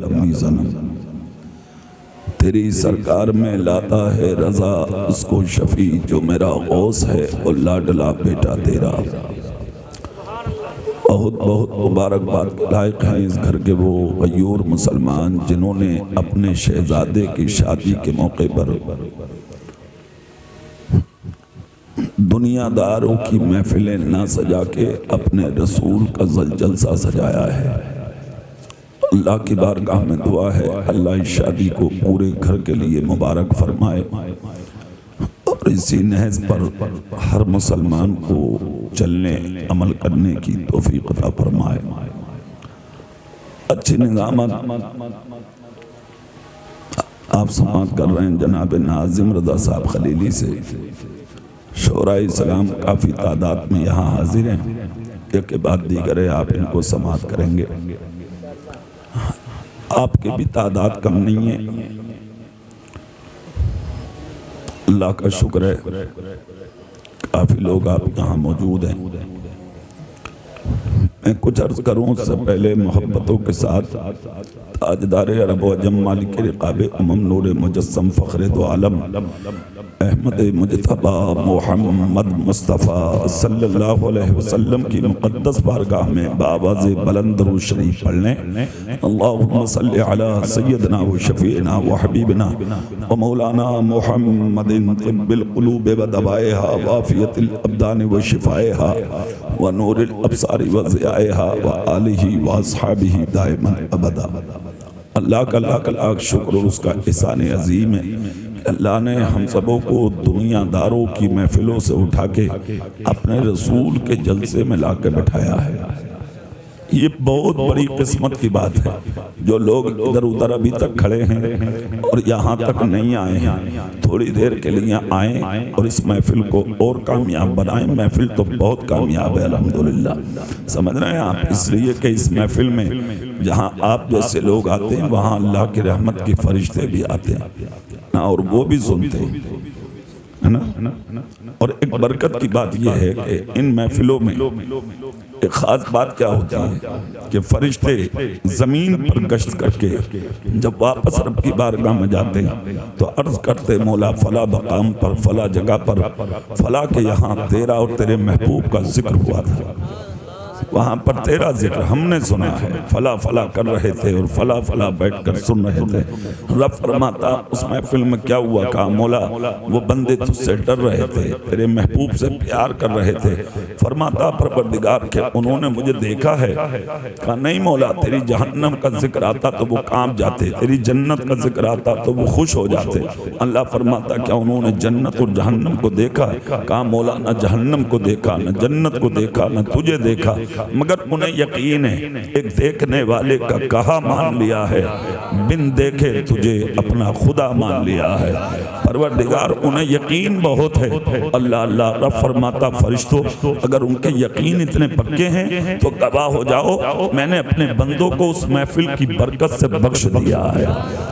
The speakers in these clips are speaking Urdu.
اپنی صنم تیری سرکار میں لاتا ہے رضا، اس کو شفیع جو میرا غوث ہے وہ لاڈلا بیٹا تیرا۔ بہت بہت مبارکباد کے لائق ہیں اس گھر کے وہ غیور مسلمان جنہوں نے اپنے شہزادے کی شادی کے موقع پر دنیا داروں کی محفلیں نہ سجا کے اپنے رسول کا جلسہ سجایا ہے۔ اللہ کی بارگاہ میں دعا ہے اللہ اس شادی کو پورے گھر کے لیے مبارک فرمائے اور اسی نہج پر ہر مسلمان کو چلنے عمل کرنے کی توفیق عطا فرمائے۔ اچھی نظامت آپ سماعت کر رہے ہیں جناب ناظم رضا صاحب خلیلی سے۔ شورائے اسلام کافی تعداد میں یہاں حاضر ہیں، ایک کے بعد دیگر آپ ان کو سماعت کریں گے۔ آپ کے بھی تعداد کم نہیں ہے، اللہ کا شکر ہے کافی لوگ آپ یہاں موجود ہیں۔ میں کچھ عرض کروں اس سے پہلے محبتوں کے ساتھ تاجدار عرب و عجم مالک رقاب امم نور مجسم فخر دو عالم احمد مجتبی محمد مصطفیٰ صلی اللہ علیہ وسلم کی مقدس بارگاہ میں بآواز بلند درود شریف پڑھ لیں۔ اللہم صلی علی سیدنا و شفیعنا و حبیبنا و مولانا محمد طب القلوب و دوائها وعافیت الابدان و شفائها و نور الابصار و ضیائها و آلہ و اصحابہ دائما ابدا۔ اللہ کا لاکھ شکر اور اس کا احسان عظیم ہے کہ اللہ نے ہم سبوں کو دنیا داروں کی محفلوں سے اٹھا کے اپنے رسول کے جلسے میں لا کے بٹھایا ہے۔ یہ بہت بڑی قسمت کی بات ہے۔ جو لوگ ادھر ادھر ابھی تک کھڑے ہیں اور یہاں تک نہیں آئے ہیں، تھوڑی دیر کے لیے آئیں اور اس محفل کو اور کامیاب بنائیں۔ محفل تو بہت کامیاب ہے الحمدللہ، سمجھ رہے ہیں آپ؟ اس لیے کہ اس محفل میں جہاں آپ جیسے لوگ آتے ہیں وہاں اللہ کی رحمت کے فرشتے بھی آتے ہیں اور وہ بھی سنتے ہیں، ہے نا؟ اور ایک برکت کی بات یہ ہے کہ ان محفلوں میں ایک خاص بات کیا ہوتی ہے کہ فرشتے زمین پر گشت کر کے جب واپس رب کی بارگاہ میں جاتے ہیں تو عرض کرتے مولا فلاں مقام پر فلاں جگہ پر فلاں کے یہاں تیرا اور تیرے محبوب کا ذکر ہوا تھا، وہاں پر تیرا ذکر ہم نے سنا ہے، فلاں فلاں کر رہے تھے اور فلاں فلاں بیٹھ کر سن رہے تھے۔ رب فرماتا اس محفل میں کیا ہوا؟ کہا مولا وہ بندے تجھ سے ڈر رہے تھے، تیرے محبوب سے پیار کر رہے تھے۔ فرماتا پروردگار کہ انہوں نے مجھے دیکھا ہے؟ کہا نہیں مولا، تیری جہنم کا ذکر آتا تو وہ کانپ جاتے، تیری جنت کا ذکر آتا تو وہ خوش ہو جاتے۔ اللہ فرماتا کیا انہوں نے جنت اور جہنم کو دیکھا؟ کہا مولا نہ جہنم کو دیکھا، نہ جنت کو دیکھا، نہ تجھے دیکھا، مگر انہیں یقین ہے ایک دیکھنے والے کا کہا مان لیا ہے، بن دیکھے تجھے اپنا خدا مان لیا ہے۔ پروردگار انہیں یقین بہت ہے۔ اللہ اللہ رب فرماتا فرشتوں اگر ان کے یقین اتنے پکے ہیں تو گواہ ہو جاؤ میں نے اپنے بندوں کو اس محفل کی برکت سے بخش دیا ہے۔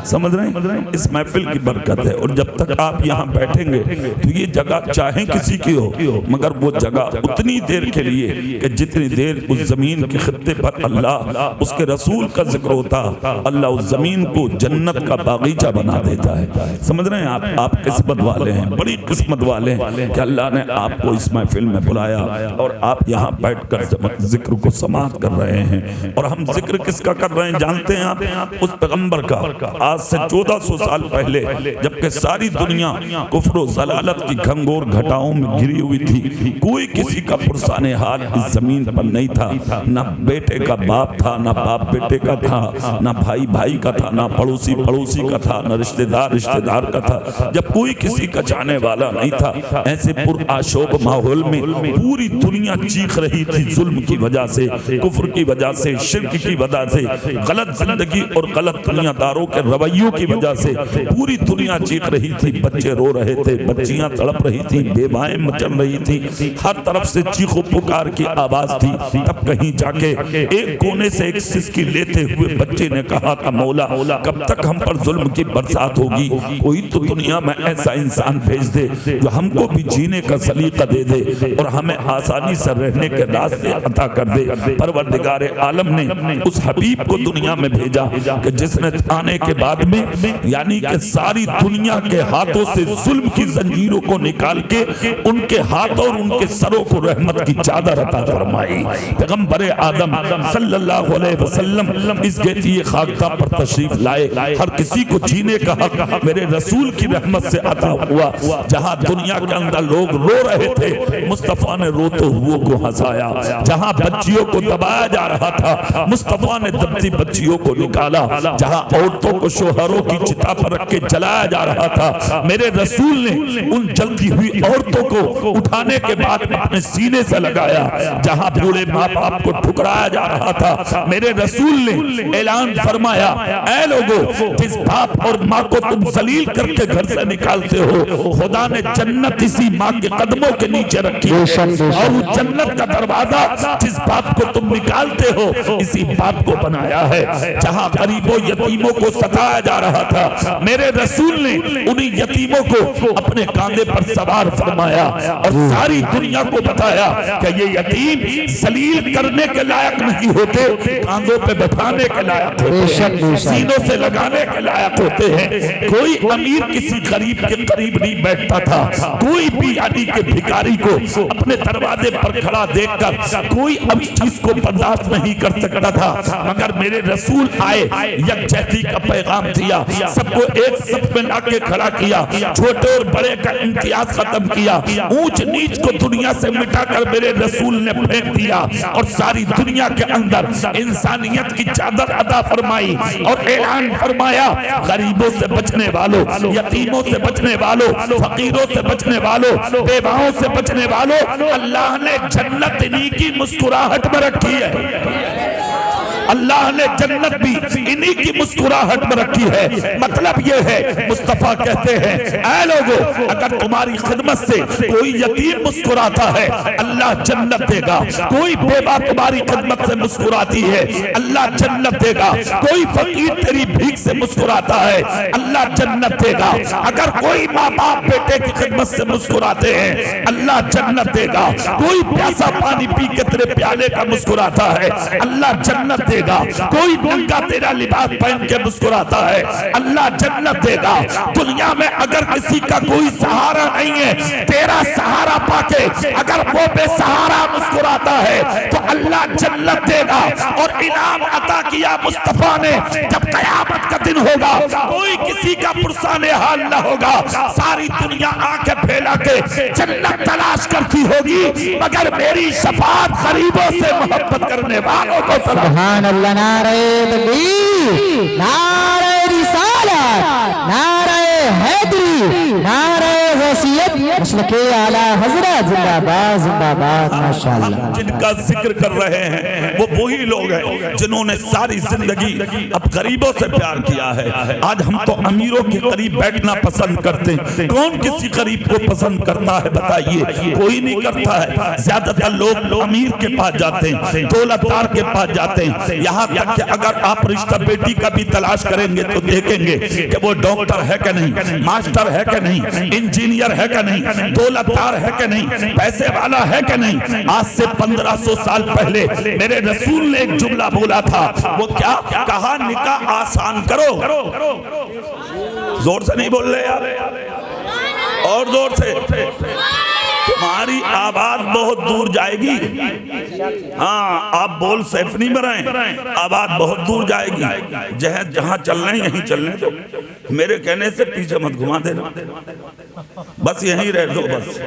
سمجھ رہے ہیں؟ اس محفل کی برکت ہے۔ اور جب تک آپ یہاں بیٹھیں گے تو یہ جگہ چاہیں کسی کی ہو مگر وہ جگہ اتنی دیر کے لیے کہ جتنی دیر اس زمین کے خطے پر اللہ اس کے رسول کا ذکر ہوتا، اللہ اس زمین کو جنت کا باغیچہ بنا دیتا ہے۔ سمجھ رہے ہیں آپ قسمت والے ہیں، بڑی قسمت والے ہیں کہ اللہ نے آپ کو اس محفل میں بلایا اور آپ یہاں بیٹھ کر ذکر کو سماعت کر رہے ہیں۔ اور ہم ذکر کس کا کر رہے ہیں جانتے ہیں آپ؟ اس پیغمبر کا، آج سے 1400 سال پہلے جبکہ ساری دنیا کفر و ضلالت کی گھنگور گھٹاؤں میں گھری ہوئی تھی، کوئی کسی کا پرسان حال اس زمین پر نہیں تھا، نہ بیٹے کا باپ تھا، نہ باپ بیٹے کا تھا، نہ بھائی بھائی کا تھا، نہ پڑوسی پڑوسی کا تھا، نہ رشتہ دار رشتہ دار کا تھا، جب کوئی کسی کا چاہنے والا نہیں تھا، ایسے پر آشوب ماحول میں پوری دنیا چیخ رہی تھی ظلم کی وجہ سے، کفر کی وجہ سے، شرک کی وجہ سے، غلط زندگی اور غلط دنیا داروں کے رویوں کی وجہ سے پوری دنیا چیخ رہی تھی، بچے رو رہے تھے، بچیاں تڑپ رہی تھیں، بیوائیں مچل رہی تھیں، ہر طرف سے چیخ و پکار کی آواز تھی۔ تھی، تب کہیں جا کے ایک کونے سے ایک سسکی لیتے ہوئے بچے نے کہا کہ مولا کب تک ہم پر ظلم کی برسات ہوگی؟ کوئی تو دنیا میں ایسا انسان بھیج دے جو ہم کو بھی جینے کا سلیقہ دے دے اور ہمیں آسانی سے رہنے کے راستے عطا کر دے۔ پروردگار عالم نے اس حبیب کو دنیا میں بھیجا کہ جس نے آنے کے بعد میں یعنی کہ ساری دنیا کے ہاتھوں سے ظلم کی زنجیروں کو نکال کے ان کے ہاتھوں اور ان کے سروں کو رحمت کی چادر عطا فرمائی۔ پیغمبر آدم صلی اللہ علیہ وسلم اس گیتی خاکتہ پر تشریف لائے۔ ہر کسی کو جینے کا حق میرے رسول کی رحمت سے عطا ہوا۔ جہاں دنیا کے اندر لوگ رو رہے تھے، مصطفیٰ نے روتے ہوئے کو ہنسایا۔ جہاں بچیوں کو دبایا جا رہا تھا، مصطفیٰ نے دبتی بچیوں کو نکالا۔ جہاں عورتوں کو شوہروں کی چتا پر رکھ کے جلایا جا رہا تھا، میرے رسول نے ان جلتی ہوئی عورتوں کو اٹھانے کے بعد اپنے سینے سے لگایا۔ جہاں بوڑھے ماں باپ کو ٹھکرایا جا رہا تھا، میرے رسول نے اعلان فرمایا، اے لوگو جس باپ اور ماں کو تم ذلیل کر کے گھر سے نکالتے ہو، خدا نے جنت اسی ماں کے قدموں کے نیچے رکھی ہے، اور وہ جنت کا دروازہ جس باپ کو تم نکالتے ہو اسی باپ کو بنایا ہے۔ جہاں غریبوں یتیموں کو ستایا جا رہا تھا، میرے رسول نے انہی یتیموں کو اپنے کاندھے پر سوار فرمایا اور ساری دنیا کو بتایا کہ یہ یتیم ذلیل کرنے کے لائق نہیں ہوتے، کاندھوں پہ بٹھانے کے لائق ہوتے ہیں، سینوں سے لگانے کے لائق ہوتے ہیں۔ کوئی امیر کسی غریب کے قریب نہیں بیٹھتا تھا، کوئی بھی یعنی کہ بھکاری کو اپنے دروازے پر کھڑا دیکھ کر کوئی اب اس چیز کو برداشت نہیں کر سکتا تھا، مگر میرے رسول آئے، یکجہتی کا پیغام دیا، سب کو ایک صف میں لا کے کھڑا کیا، چھوٹے اور بڑے کا امتیاز ختم کیا، اونچ نیچ کو دنیا سے مٹا کر میرے رسول نے پھینک دیا اور ساری دنیا کے اندر انسانیت کی چادر عطا فرمائی اور اعلان فرمایا، غریبوں سے بچنے والوں، یتیموں سے بچنے والوں، فقیروں سے بچنے والوں، بیواؤں سے بچنے والوں، اللہ نے جنت انہی کی مسکراہٹ میں رکھی ہے۔ اللہ نے جنت بھی انہی کی مسکراہٹ میں رکھی ہے۔ مطلب یہ ہے مصطفیٰ کہتے ہیں، اے لوگو اگر تمہاری خدمت سے کوئی یتیم مسکراتا ہے اللہ جنت دے گا، کوئی بیوہ تمہاری خدمت سے مسکراتی ہے اللہ جنت دے گا، کوئی فقیر تیری بھیک سے مسکراتا ہے اللہ جنت دے گا، اگر کوئی ماں باپ بیٹے کی خدمت سے مسکراتے ہیں اللہ جنت دے گا، کوئی پیاسا پانی پی کے تیرے پیالے کا مسکراتا ہے اللہ جنت دے گا، کوئی ننگا تیرا لباس پہن کے مسکراتا ہے اللہ جنت دے گا۔ دنیا میں اگر کسی کا کوئی سہارا نہیں ہے، تیرا سہارا پا کے اگر وہ بے سہارا مسکراتا ہے تو اللہ جنت دے گا۔ اور انعام عطا کیا مصطفیٰ نے، جب قیامت کا دن ہوگا کوئی کسی کا پرسان حال نہ ہوگا، ساری دنیا آنکھیں پھیلا کے جنت تلاش کرتی ہوگی، مگر میری شفاعت غریبوں سے محبت کرنے والوں کو سبحان اللہ، نعرہ تکبیر، نعرہ رسالت، نعرہ حیدری، نعرہ وصیت، مسلک اعلی حضرت زندہ باد زندہ باد ماشاءاللہ۔ جن کا ذکر کر رہے ہیں وہ وہی لوگ ہیں جنہوں نے ساری زندگی اب غریبوں سے پیار کیا ہے۔ آج ہم تو امیروں کے قریب بیٹھنا پسند کرتے ہیں، کون کسی غریب کو پسند کرتا ہے بتائیے؟ کوئی نہیں کرتا ہے۔ زیادہ تر لوگ امیر کے پاس جاتے ہیں، دولت دار کے پاس جاتے ہیں، یہاں تک کہ اگر آپ رشتہ بیٹی کا بھی تلاش کریں گے تو دیکھیں گے کہ وہ ڈاکٹر ہے کہ نہیں، ماسٹر ہے کہ نہیں، انجینئر ہے کہ نہیں، دولت دار ہے کہ نہیں، پیسے والا ہے کہ نہیں۔ آج سے 1500 سال پہلے میرے رسول نے ایک جملہ بولا تھا، وہ کیا کہا؟ نکاح آسان کرو۔ زور سے نہیں بول رہے یار، اور زور سے، تمہاری آواز بہت دور جائے گی۔ ہاں آپ بول سیف نہیں برائیں، آواز بہت دور جائے گی۔ جہاں چل رہے ہیں یہیں چلنے دو، میرے کہنے سے پیچھے مت گھما دینا، بس یہیں رہ دو۔ بس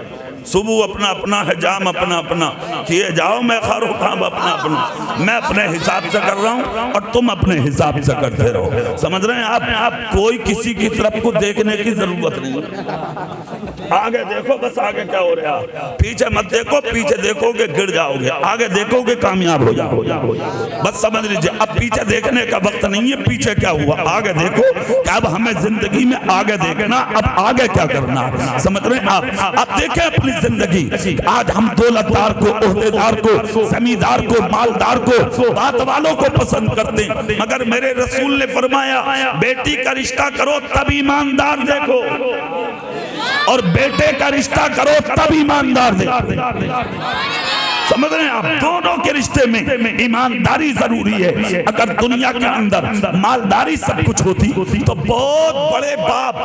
صبح اپنا اپنا ہے، جام اپنا اپنا کیے جاؤ، میں خارو کام اپنا اپنا، میں اپنے حساب سے کر رہا ہوں اور تم اپنے حساب سے کرتے رہو۔ سمجھ رہے ہیں آپ؟ کوئی کسی کی طرف کو دیکھنے کی ضرورت نہیں۔ آگے دیکھو بس آگے کیا ہو رہا ہے، پیچھے مت دیکھو، پیچھے دیکھو گے گر جاؤ گے، آگے دیکھو گے کامیاب ہو جاؤ گے۔ بس سمجھ لیجئے اب پیچھے دیکھنے کا وقت نہیں ہے، پیچھے کیا ہوا آگے دیکھو کہ اب ہمیں زندگی میں آگے دیکھنا، اب آگے کیا کرنا، سمجھ رہے ہیں آپ؟ اب دیکھیں اپنی زندگی، آج ہم دولتدار کو، عہدیدار کو، زمیندار کو، مالدار کو، بات والوں کو پسند کرتے ہیں، مگر میرے رسول نے فرمایا بیٹی کا رشتہ کرو تب ایماندار دیکھو، اور بیٹے کا رشتہ کرو تب ایماندار دیکھو۔ سمجھ رہے ہیں آپ؟ دونوں کے رشتے میں ایمانداری ضروری ہے۔ اگر دنیا کے اندر مالداری سب کچھ ہوتی تو بہت بڑے باپ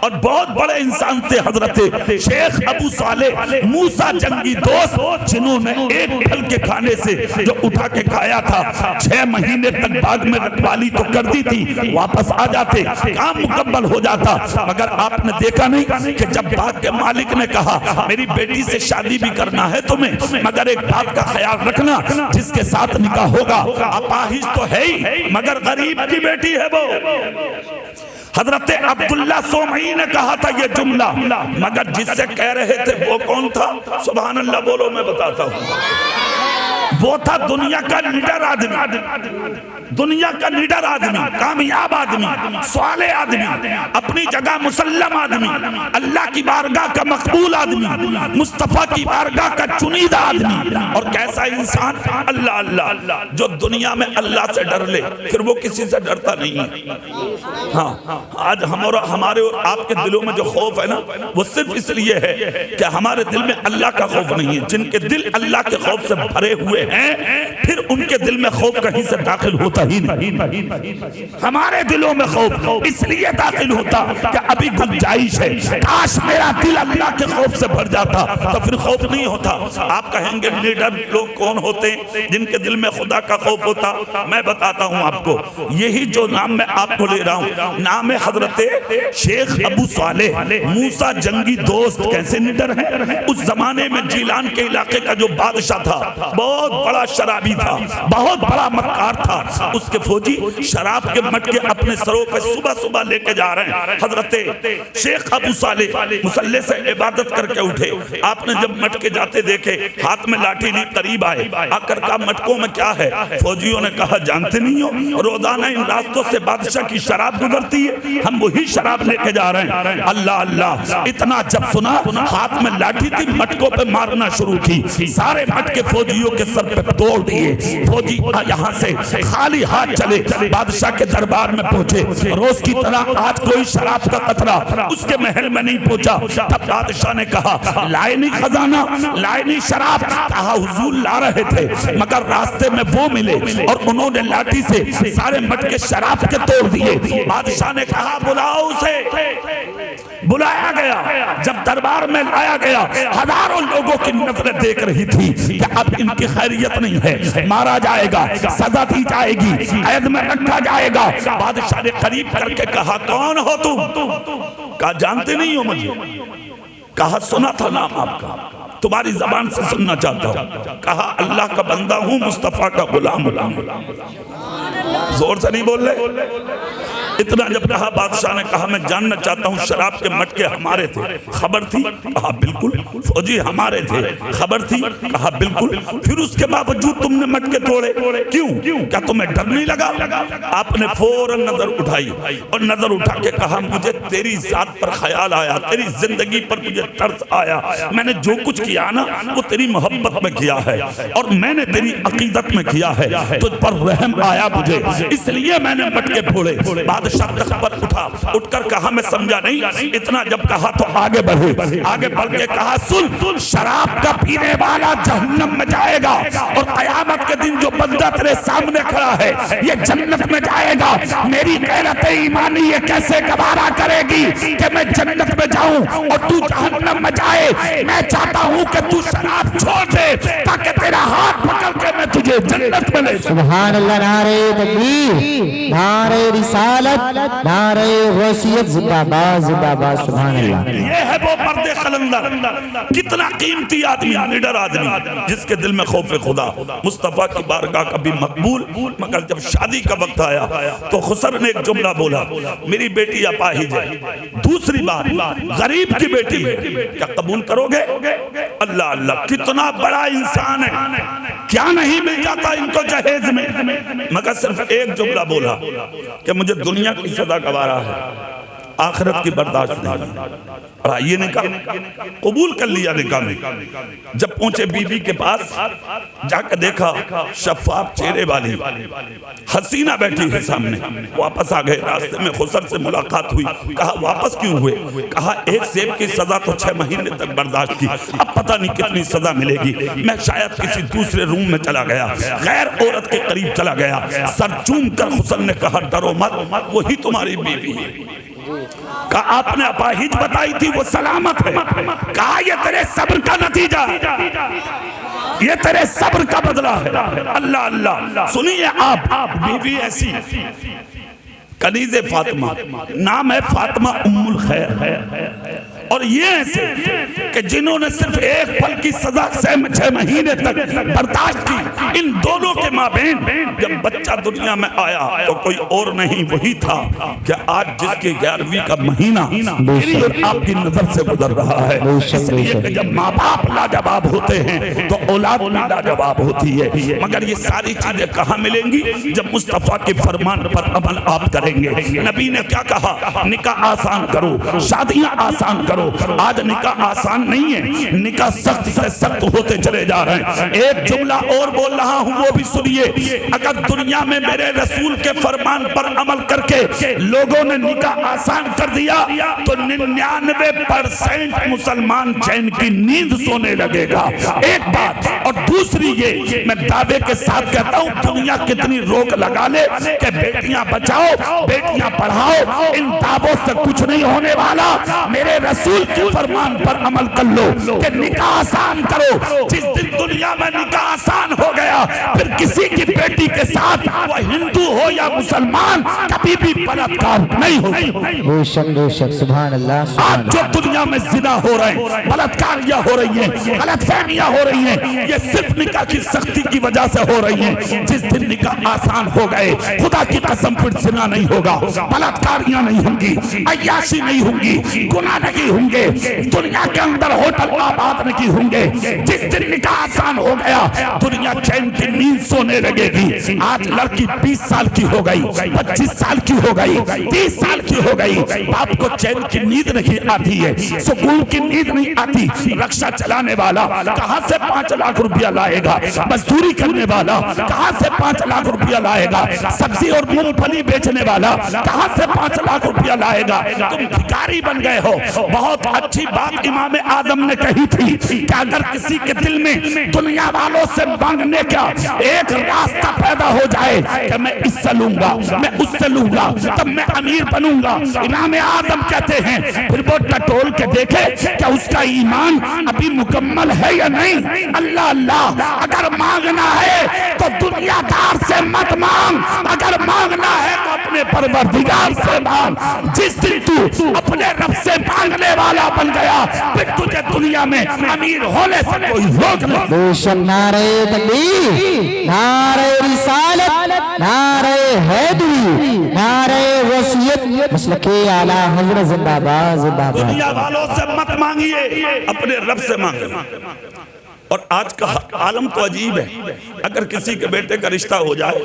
اور بہت بڑے انسان تھے حضرت شیخ ابو صالح موسیٰ جنگی دوست، جنہوں نے ایک پھل کے کھانے سے جو اٹھا کے کھایا تھا 6 مہینے تک باغ میں رکھوالی تو کر دی تھی، واپس آ جاتے، کام مکمل ہو جاتا، مگر آپ نے دیکھا نہیں کہ جب باغ کے مالک نے کہا میری بیٹی سے شادی بھی کرنا ہے تمہیں، مگر ایک بات کا خیال رکھنا، جس کے ساتھ نکاح ہوگا اپاہج تو ہے ہی مگر غریب کی بیٹی ہے وہ۔ حضرت عبداللہ سومعی نے کہا تھا یہ جملہ، مگر جس سے کہہ رہے تھے وہ کون تھا؟ سبحان اللہ بولو، میں بتاتا ہوں۔ وہ تھا دنیا کا لیڈر آدمی، دنیا کا لیڈر آدمی، کامیاب آدمی، صالح آدمی، اپنی جگہ مسلم آدمی، اللہ کی بارگاہ کا مقبول آدمی، مصطفیٰ کی بارگاہ کا چنیدہ آدمی، اور کیسا انسان؟ اللہ اللہ، جو دنیا میں اللہ سے ڈر لے پھر وہ کسی سے ڈرتا نہیں ہے۔ ہاں آج ہمارے اور آپ کے دلوں میں جو خوف ہے نا، وہ صرف اس لیے ہے کہ ہمارے دل میں اللہ کا خوف نہیں ہے۔ جن کے دل اللہ کے خوف سے بھرے ہوئے ہیں پھر ان کے دل میں خوف کہیں سے داخل ہوتا ہی نہیں۔ ہمارے دلوں میں خوف اس لیے داخل ہوتا کہ ابھی گنجائش ہے، کاش میرا دل اللہ کے خوف سے بھر جاتا تو پھر خوف نہیں ہوتا۔ آپ کہیں گے لیڈر لوگ کون ہوتے ہیں جن کے دل میں خدا کا خوف ہوتا؟ میں بتاتا ہوں آپ کو، یہی جو نام میں آپ کو لے رہا ہوں، نام حضرت شیخ ابو صالح موسیٰ جنگی دوست۔ کیسے لیڈر ہیں؟ اس زمانے میں جیلان کے علاقے کا جو بادشاہ تھا بہت بڑا شرابی تھا، بہت بڑا مکار تھا۔ اس کے فوجی شراب کے مٹکے اپنے سروں پہ صبح صبح لے کے جا رہے ہیں۔ حضرت شیخ ابو صالح مصلی سے عبادت کر کے اٹھے، آپ نے جب مٹکے جاتے دیکھے ہاتھ میں لاٹھی لی، قریب آئے، آ کر کہا مٹکوں میں کیا ہے؟ فوجیوں نے کہا جانتے نہیں ہو روزانہ ان راستوں سے بادشاہ کی شراب گزرتی ہے، ہم وہی شراب لے کے جا رہے ہیں۔ اللہ اللہ، اتنا جب سنا ہاتھ میں لاٹھی تھی، مٹکوں پہ مارنا شروع کی، سارے مٹکے فوجیوں کے سر پہ توڑ دیے۔ فوجی یہاں سے خالی ہاتھ چلے، بادشاہ کے دربار میں پہنچے، روز کی طرح آج کوئی شراب کا قطرہ اس کے محل میں نہیں پہنچا۔ تب بادشاہ نے کہا لائے نہیں خزانہ، لائے نہیں شراب؟ کہا حضور لا رہے تھے مگر راستے میں وہ ملے اور انہوں نے لاٹھی سے سارے مٹکے شراب کے توڑ دیے۔ بادشاہ نے کہا بلاؤ اسے۔ بلایا گیا، جب دربار میں لایا گیا، ہزاروں لوگوں کی نظریں دیکھ رہی تھی کہ اب ان کی خیریت نہیں ہے، مارا جائے گا، سزا دی جائے گی، قید میں رکھا جائے گا۔ بادشاہ نے قریب کر کے کہا کون ہو تم؟ کہا جانتے نہیں ہو مجھے؟ کہا سنا تھا نام آپ کا، تمہاری زبان سے سننا چاہتا ہوں۔ کہا اللہ کا بندہ ہوں، مصطفیٰ کا غلام ہوں۔ زور سے نہیں بول رہے؟ اتنا جب کہا بادشاہ نے کہا میں جاننا چاہتا ہوں شراب کے مٹکے ہمارے تھے، خبر تھی؟ کہا بالکل۔ فوجی ہمارے تھے، خبر تھی؟ کہا بالکل۔ پھر اس کے باوجود تم نے مٹکے توڑے کیوں؟ کیا تمہیں ڈر نہیں لگا؟ آپ نے فوراً نظر اٹھائی اور نظر اٹھا کے کہا مجھے تیری ذات پر خیال آیا، تیری زندگی پر مجھے ترس آیا، میں نے جو کچھ کیا نا وہ تیری محبت میں کیا ہے اور میں نے تیری عقیدت میں کیا ہے، تجھ پر رحم آیا مجھے، اس لیے میں نے مٹکے پھوڑے۔ بادشاہ تخت پر اٹھا، اٹھ کر کہا میں سمجھا نہیں۔ اتنا جب کہا تو آگے بڑھے، آگے بڑھ کے کہا سن، شراب کا پینے والا جہنم میں جائے گا اور قیامت کے دن جو بندہ تیرے سامنے کھڑا ہے یہ جنت میں جائے گا۔ میری غیرت ایمانی یہ کیسے گوارا کرے گی کہ میں جنت میں جاؤں اور تو جہنم میں جائے؟ میں چاہتا ہوں کہ تو شراب چھوڑ دے تاکہ تیرا ہاتھ پکڑ کے میں تجھے جنت میں لے۔ سبحان اللہ، نعرہ تکبیر، نعرہ رسالت، رسالت، نعرہ غوثیت زندہ باد زندہ باد سبحان اللہ۔ یہ ہے وہ مرد قلندر، کتنا قیمتی آدمی، نڈر آدمی جس کے دل میں خوف خدا، مصطفیٰ کی بارگاہ کبھی مقبول، مگر جب شادی کا وقت آیا تو خسر نے ایک جملہ بولا، میری بیٹی اپاہج ہے، دوسری بات غریب کی بیٹی ہے، کیا قبول کرو گے؟ اللہ اللہ، کتنا بڑا انسان ہے، کیا نہیں مل جاتا ان کو جہیز میں، مگر صرف ایک جملہ بولا کہ مجھے دنیا کی سزا گوارا ہے، آخرت کی برداشت نہیں۔ یہ نکاح قبول کر لیا، نکاح میں جب پہنچے بی بی کے پاس جا کر دیکھا شفاف چہرے والی حسینہ بیٹھی ہے سامنے، واپس آ گئے، راستے میں خسر سے ملاقات ہوئی، کہا واپس کیوں ہوئے؟ کہا ایک سیب کی سزا تو 6 مہینے تک برداشت کی، اب پتہ نہیں کتنی سزا ملے گی، میں شاید کسی دوسرے روم میں چلا گیا، غیر عورت کے قریب چلا گیا، سر چوم کر خسر نے کہا ڈرو مت، وہی تمہاری بیوی ہے۔ کہا آپ نے اپاہج بتائی تھی وہ سلامت ہے، کہا یہ تیرے صبر کا نتیجہ ہے، یہ تیرے صبر کا بدلہ ہے۔ اللہ اللہ، سنیے آپ، بیوی ایسی کنیز فاطمہ، نام ہے فاطمہ ام الخیر، اور یہ ایسے کہ جنہوں نے صرف ایک پل کی سزا 6 مہینے تک برداشت کی، ان دونوں کے مابین جب بچہ دنیا میں آیا تو کوئی اور نہیں وہی تھا کہ آج جس کے 11ویں کا مہینہ میری اور آپ کی نظر سے گزر رہا ہے۔ اس لیے کہ جب ماں باپ لاجواب ہوتے ہیں تو اولاد بھی لاجواب ہوتی ہے، مگر یہ ساری چیزیں کہاں ملیں گی؟ جب مصطفیٰ کے فرمان پر عمل آپ کریں گے۔ نبی نے کیا کہا؟ نکاح آسان کرو، شادیاں آسان کرو۔ آج نکاح آسان نہیں ہے، نکاح سخت سے سخت ہوتے چلے جا رہے ہیں۔ ایک جملہ اور بول رہا ہوں وہ بھی سنیے، اگر دنیا میں میرے رسول کے فرمان پر عمل کر کے لوگوں نے نکاح آسان کر دیا تو 99% مسلمان چین کی نیند سونے لگے گا، ایک بات۔ اور دوسری یہ میں دعوے کے ساتھ کہتا ہوں، دنیا کتنی روک لگا لے کہ بیٹیاں بچاؤ، بیٹیاں پڑھاؤ، ان دعووں سے کچھ نہیں ہونے والا۔ میرے رسول کے فرمان پر عمل کر لو کہ نکاح آسان کرو۔ جس دن دنیا میں نکاح آسان ہو گیا پھر کسی کی بیٹی کے ساتھ وہ ہندو ہو یا مسلمان کبھی بھی بلاత్కాر نہیں ہوگا۔ بے شک بے شک سبحان اللہ۔ آج جو دنیا میں زنا ہو رہے ہیں، بلاత్కాریاں ہو رہی ہیں، غلط فہمیاں ہو رہی ہیں، یہ صرف نکاح کی سختی کی وجہ سے ہو رہی ہیں۔ جس دن نکاح آسان ہو گئے خدا کی قسم پھر زنا نہیں ہوگا، بلاత్కాریاں نہیں ہوں گی، عیاشی نہیں ہوں گی، گناہ نہیں ہوں گے، دنیا کے اندر ہوٹل آباد نہیں ہوں گے۔ جس دن نکاح آسان ہو گیا دنیا چین کی نیند سونے لگے گی۔ آج لڑکی 20 سال کی ہو گئی، 25 سال کی ہو گئی، 30 سال کی ہو گئی، باپ کو چین کی نیند نہیں آتی ہے، سکون کی نیند نہیں آتی۔ رکشہ چلانے والا کہاں سے 5 لاکھ روپیہ لائے گا؟ مزدوری کرنے والا کہاں سے 5 لاکھ روپیہ لائے گا؟ سبزی اور مونگ پھلی بیچنے والا کہاں سے 5 لاکھ روپیہ لائے گا؟ تم بھکاری بن گئے ہو۔ بہت اچھی بات امام اعظم نے کہی تھی کہ اگر کسی کے دل میں دنیا والوں سے مانگنے کا ایک راستہ پیدا ہو جائے کہ میں اس سے لوں گا، میں اس سے لوں گا، تب میں امیر بنوں گا، امام اعظم کہتے ہیں پھر وہ ٹٹول کے دیکھے کہ اس کا ایمان ابھی مکمل ہے یا نہیں۔ اللہ اللہ، اگر مانگنا ہے تو دنیا دار سے مت مانگ، اگر مانگنا ہے تو اپنے پروردگار سے مانگ۔ جس دن تو اپنے رب سے مانگنے والا بن گیا پھر تجھے دنیا میں امیر ہونے سے کوئی روک نہیں۔ بے شک نعرہ تکبیر، نعرہ رسالت، نعرہ حیدری، نعرہ غوثیت، مسلک اعلیٰ حضرت زندہ باد زندہ باد۔ دنیا والوں سے مت مانگیے، اپنے رب سے مانگیے۔ اور آج کا عالم تو عجیب ہے، اگر کسی کے بیٹے کا رشتہ ہو جائے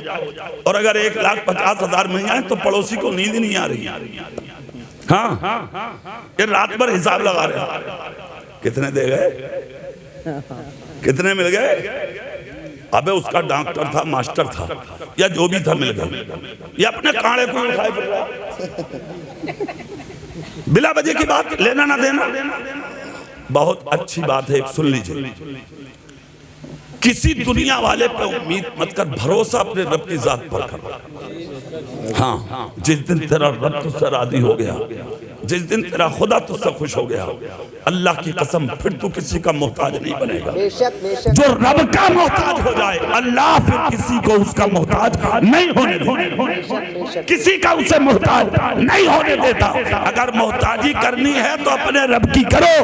اور اگر 1,50,000 مہینے آئے تو پڑوسی کو نیند نہیں آ رہی۔ ہاں یہ رات بھر حساب لگا رہے ہیں، کتنے دے گئے، کتنے مل گئے؟ ابے اس کا ڈاکٹر تھا، ماسٹر تھا، یا جو بھی تھا مل گئے، یہ اپنے کانڑے کو اٹھائے پھر رہا، بلا وجہ کی بات لینا نہ دینا۔ بہت اچھی بات ہے، ایک سن لیجئے، کسی دنیا والے پہ امید مت کر، بھروسہ اپنے رب کی ذات پر کر۔ ہاں جس دن تیرا رب تجھ سے راضی ہو گیا، جس دن تیرا خدا تجھ سے خوش ہو گیا، اللہ کی قسم پھر تو کسی کا محتاج نہیں بنے گا۔ جو رب کا محتاج ہو جائے اللہ پھر کسی کو اس کا محتاج نہیں ہونے دیتا، کسی کا اسے محتاج نہیں ہونے دیتا۔ اگر محتاجی کرنی ہے تو اپنے رب کی کرو،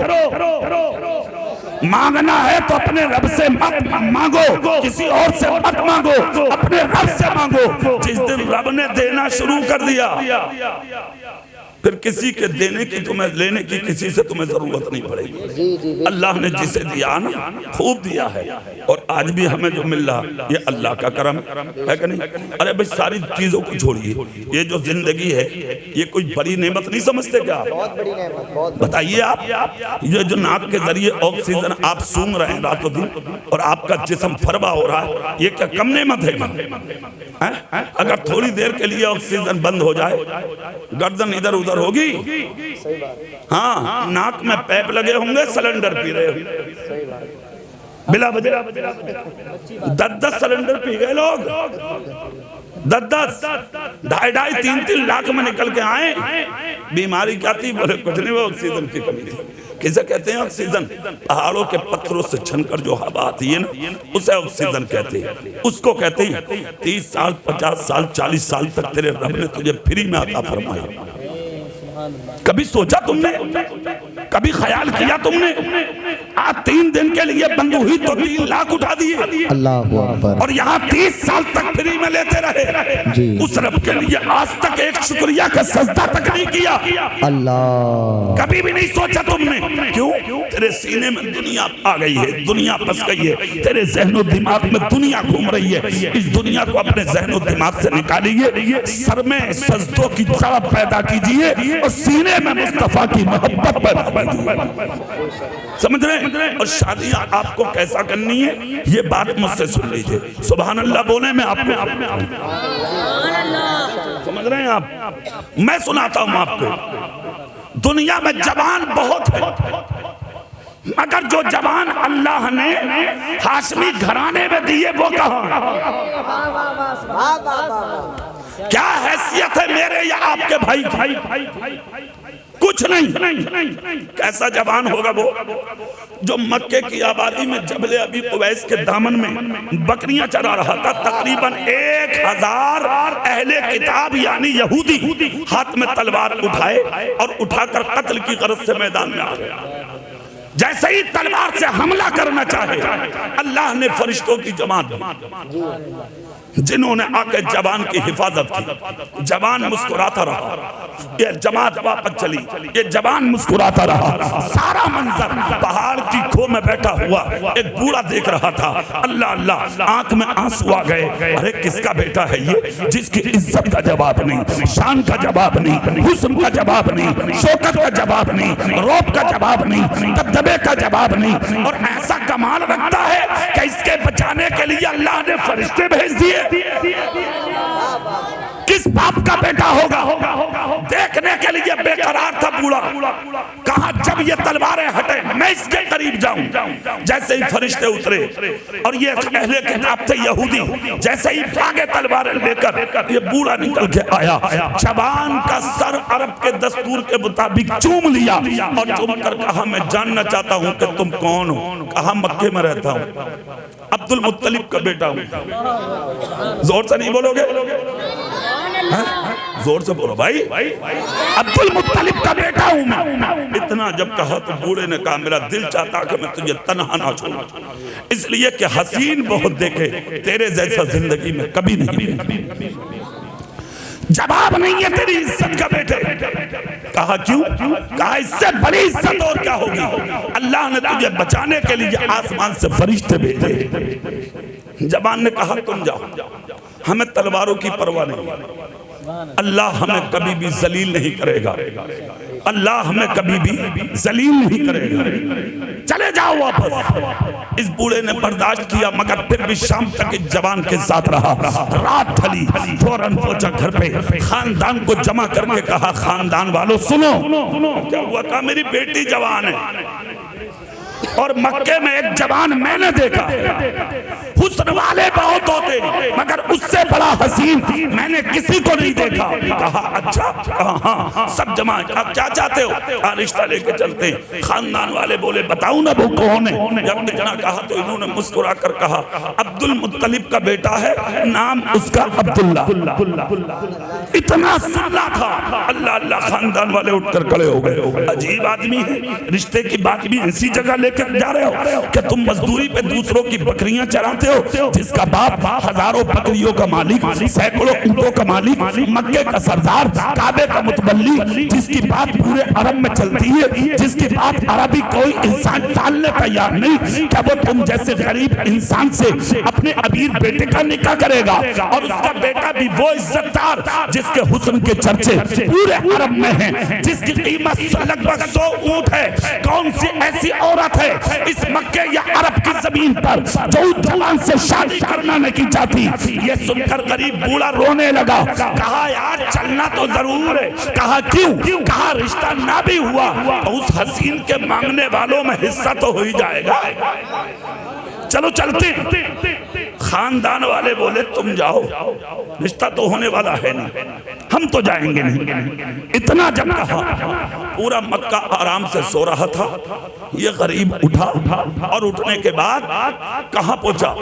مانگنا ہے تو اپنے رب سے مت مانگو، کسی اور سے مت مانگو، اپنے رب سے مانگو۔ جس دن رب نے دینا شروع کر دیا پھر کسی کے دینے کی تمہیں لینے کی کسی سے تمہیں ضرورت نہیں پڑے گی۔ اللہ نے جسے دیا نا خوب دیا ہے، اور آج بھی ہمیں جو مل رہا یہ اللہ کا کرم ہے کہ نہیں؟ ارے بھئی ساری چیزوں کو چھوڑیے، یہ جو زندگی ہے یہ کوئی بڑی نعمت نہیں سمجھتے کیا آپ؟ بتائیے آپ، یہ جو ناک کے ذریعے آکسیجن آپ سونگ رہے ہیں رات و دن اور آپ کا جسم فربا ہو رہا ہے، یہ کیا کم نعمت ہے کیا؟ اگر تھوڑی دیر کے لیے آکسیجن بند ہو جائے گردن ادھر ادھر ہوگی، ہاں ناک میں پیپ لگے ہوں گے، سلنڈر پی رہے ہوں بلا وجہ، 10 سلنڈر پی گئے لوگ، 10 2.5 3 لاکھ میں نکل کے آئیں۔ بیماری کیا تھی؟ بولے کچھ نہیں، وہ آکسیجن کی کمی تھی۔ کسے کہتے ہیں آکسیجن؟ پہاڑوں کے پتھروں سے چھن کر جو ہوا آتی ہے نا اسے آکسیجن کہتے ہیں۔ اس کو کہتے ہیں 30 سال 50 سال 40 سال تک تیرے رب نے تجھے فری میں عطا فرمایا۔ کبھی سوچا تم نے؟ کبھی خیال کیا تم نے؟ آج 3 دن کے لیے بند ہوئی تو 3 لاکھ اٹھا دیے، اللہ اکبر، اور یہاں 30 سال تک فری میں لیتے رہے۔ اس رب کے لیے آج تک ایک شکریہ کا سجدہ تک نہیں کیا، اللہ کبھی بھی نہیں سوچا تم نے؟ کیوں؟ تیرے سینے میں دنیا آ گئی ہے، دنیا پس گئی ہے، تیرے ذہن و دماغ میں دنیا گھوم رہی ہے۔ اس دنیا کو اپنے ذہن و دماغ سے نکالیے، سر میں سجدوں کی جڑ پیدا کیجئے اور سینے میں مصطفیٰ کی محبت پیدا کیجئے۔ سمجھ رہے ہیں؟ اور شادیاں آپ کو کیسا کرنی ہے یہ بات مجھ سے سن لیجئے، سبحان اللہ بولیں میں آپ کو، سمجھ رہے ہیں آپ؟ میں سناتا ہوں آپ کو، دنیا میں جوان بہت ہے، مگر جو جوان اللہ نے ہاشمی گھرانے میں دیے وہ کہاں؟ کیا حیثیت ہے میرے یا آپ کے بھائی کی؟ کچھ نہیں۔ کیسا جوان ہوگا وہ جو مکے کی آبادی میں جبل ابی قویس کے دامن میں بکریاں چرا رہا تھا؟ تقریباً 1000 اہل کتاب یعنی یہودی ہاتھ میں تلوار اٹھائے اور اٹھا کر قتل کی غرض سے میدان میں آ گئے۔ جیسے ہی تلوار سے حملہ کرنا چاہے اللہ نے فرشتوں کی جماعت جنہوں نے آ کے جوان کی حفاظت کی۔ جوان مسکراتا رہا، یہ جماعت واپس چلی، یہ جوان مسکراتا رہا۔ سارا منظر پہاڑ کی کھو میں بیٹھا ہوا ایک بوڑھا دیکھ رہا تھا۔ اللہ اللہ، آنکھ میں آنسو آ گئے، ارے کس کا بیٹا ہے یہ جس کی عزت کا جواب نہیں، شان کا جواب نہیں، حسن کا جواب نہیں، شوکت کا جواب نہیں، روب کا جواب نہیں، دبدبے کا جواب نہیں، اور ایسا کمال رکھتا ہے کہ اس کے بچانے کے لیے اللہ نے فرشتے بھیج دیے۔ کس باپ کا بیٹا ہوگا؟ دیکھنے کے لیے بے قرار تھا بوڑھا، کہا جب یہ تلواریں ہٹیں میں اس کے قریب جاؤں۔ جیسے ہی فرشتے اترے اور یہ اہل کتاب تھے یہودی، جیسے ہی بھاگے تلواریں لے کر، یہ بوڑھا نکل کے آیا، جوان کا سر عرب کے دستور کے مطابق چوم لیا اور چوم کر کہا میں جاننا چاہتا ہوں کہ تم کون ہو؟ کہا مکے میں رہتا ہوں، عبد المطلب کا بیٹا ہوں۔ زور سے نہیں بولو گے؟ زور سے بولو بھائی، عبد المطلب کا بیٹا ہوں میں۔ اتنا جب کہا تو بوڑھے نے کہا میرا دل چاہتا کہ میں تجھے تنہا نہ چھوڑوں، اس لیے کہ حسین بہت دیکھے، تیرے جیسا زندگی میں کبھی نہیں۔ جواب نہیں ہے تیری عزت کا بیٹے۔ کہا کیوں؟ کہا اس سے بڑی عزت اور کیا ہوگی؟ اللہ نے تجھے بچانے کے لیے آسمان سے فرشتے بھیجے۔ جوان نے کہا تم جاؤ، ہمیں تلواروں کی پرواہ نہیں، اللہ ہمیں کبھی بھی ذلیل نہیں کرے گا، اللہ ہمیں کبھی بھی ذلیل نہیں کرے گا، چلے جاؤ واپس۔ اس بوڑھے نے برداشت کیا مگر پھر بھی شام تک اس جوان کے ساتھ رہا۔ رات ڈھلی، فوراً پہنچا گھر پہ، خاندان کو جمع کر کے کہا خاندان والوں سنو کیا ہوا؟ کہا میری بیٹی جوان ہے، اور مکے میں ایک جوان میں نے دیکھا حسن والے بہت ہوتے مگر اس سے بڑا حسین میں نے کسی کو نہیں دیکھا. کہا اچھا؟ کہا ہاں. سب جمع آپ کیا چاہتے ہو؟ رشتہ لے کے چلتے ہیں. خاندان والے بولے بتاؤں نا وہ کون ہے؟ جب اتنا کہا تو انہوں نے مسکرا کر کہا عبد المطلب کا بیٹا ہے, نام اس کا عبداللہ. اتنا سننا تھا. اللہ اللہ. خاندان والے اٹھ کر کھڑے ہو گئے. عجیب آدمی ہے, رشتے کی بات بھی ایسی جگہ لے کر جا رہے ہو کہ تم مزدوری پہ دوسروں کی بکریاں چراتے ہو, جس کا باپ ہزاروں بکریوں کا مالک, سینکڑوں اونٹوں کا مالک, مکے کا سردار, کعبے کا متولی, جس کی بات پورے عرب میں چلتی ہے, جس کی بات عربی کوئی انسان ٹالنے تیار نہیں. کیا وہ تم جیسے غریب انسان سے اپنے امیر بیٹے کا نکاح کرے گا؟ اور اس کا بیٹا بھی وہ عزت دار جس کے حسن کے چرچے پورے عرب میں ہیں, جس کی قیمت لگ بھگ 100 اونٹ ہے. کون سی ایسی عورت ہے اس مکے یا عرب کی زمین پر جو جوان سے شادی کرنا نہیں چاہتی؟ یہ سن کر غریب بوڑھا رونے لگا. کہا یار چلنا تو ضرور ہے. کہا کیوں؟ کہا رشتہ نہ بھی ہوا تو اس حسین کے مانگنے والوں میں حصہ تو ہو ہی جائے گا. چلو چلتے. خاندان والے بولے تم جاؤ, رشتہ تو ہونے والا ہے نہیں, ہم تو جائیں گے نہیں. اتنا جب کہا پورا مکہ آرام سے سو رہا تھا. یہ غریب اٹھا اور اٹھنے کے بعد کہاں پہنچا؟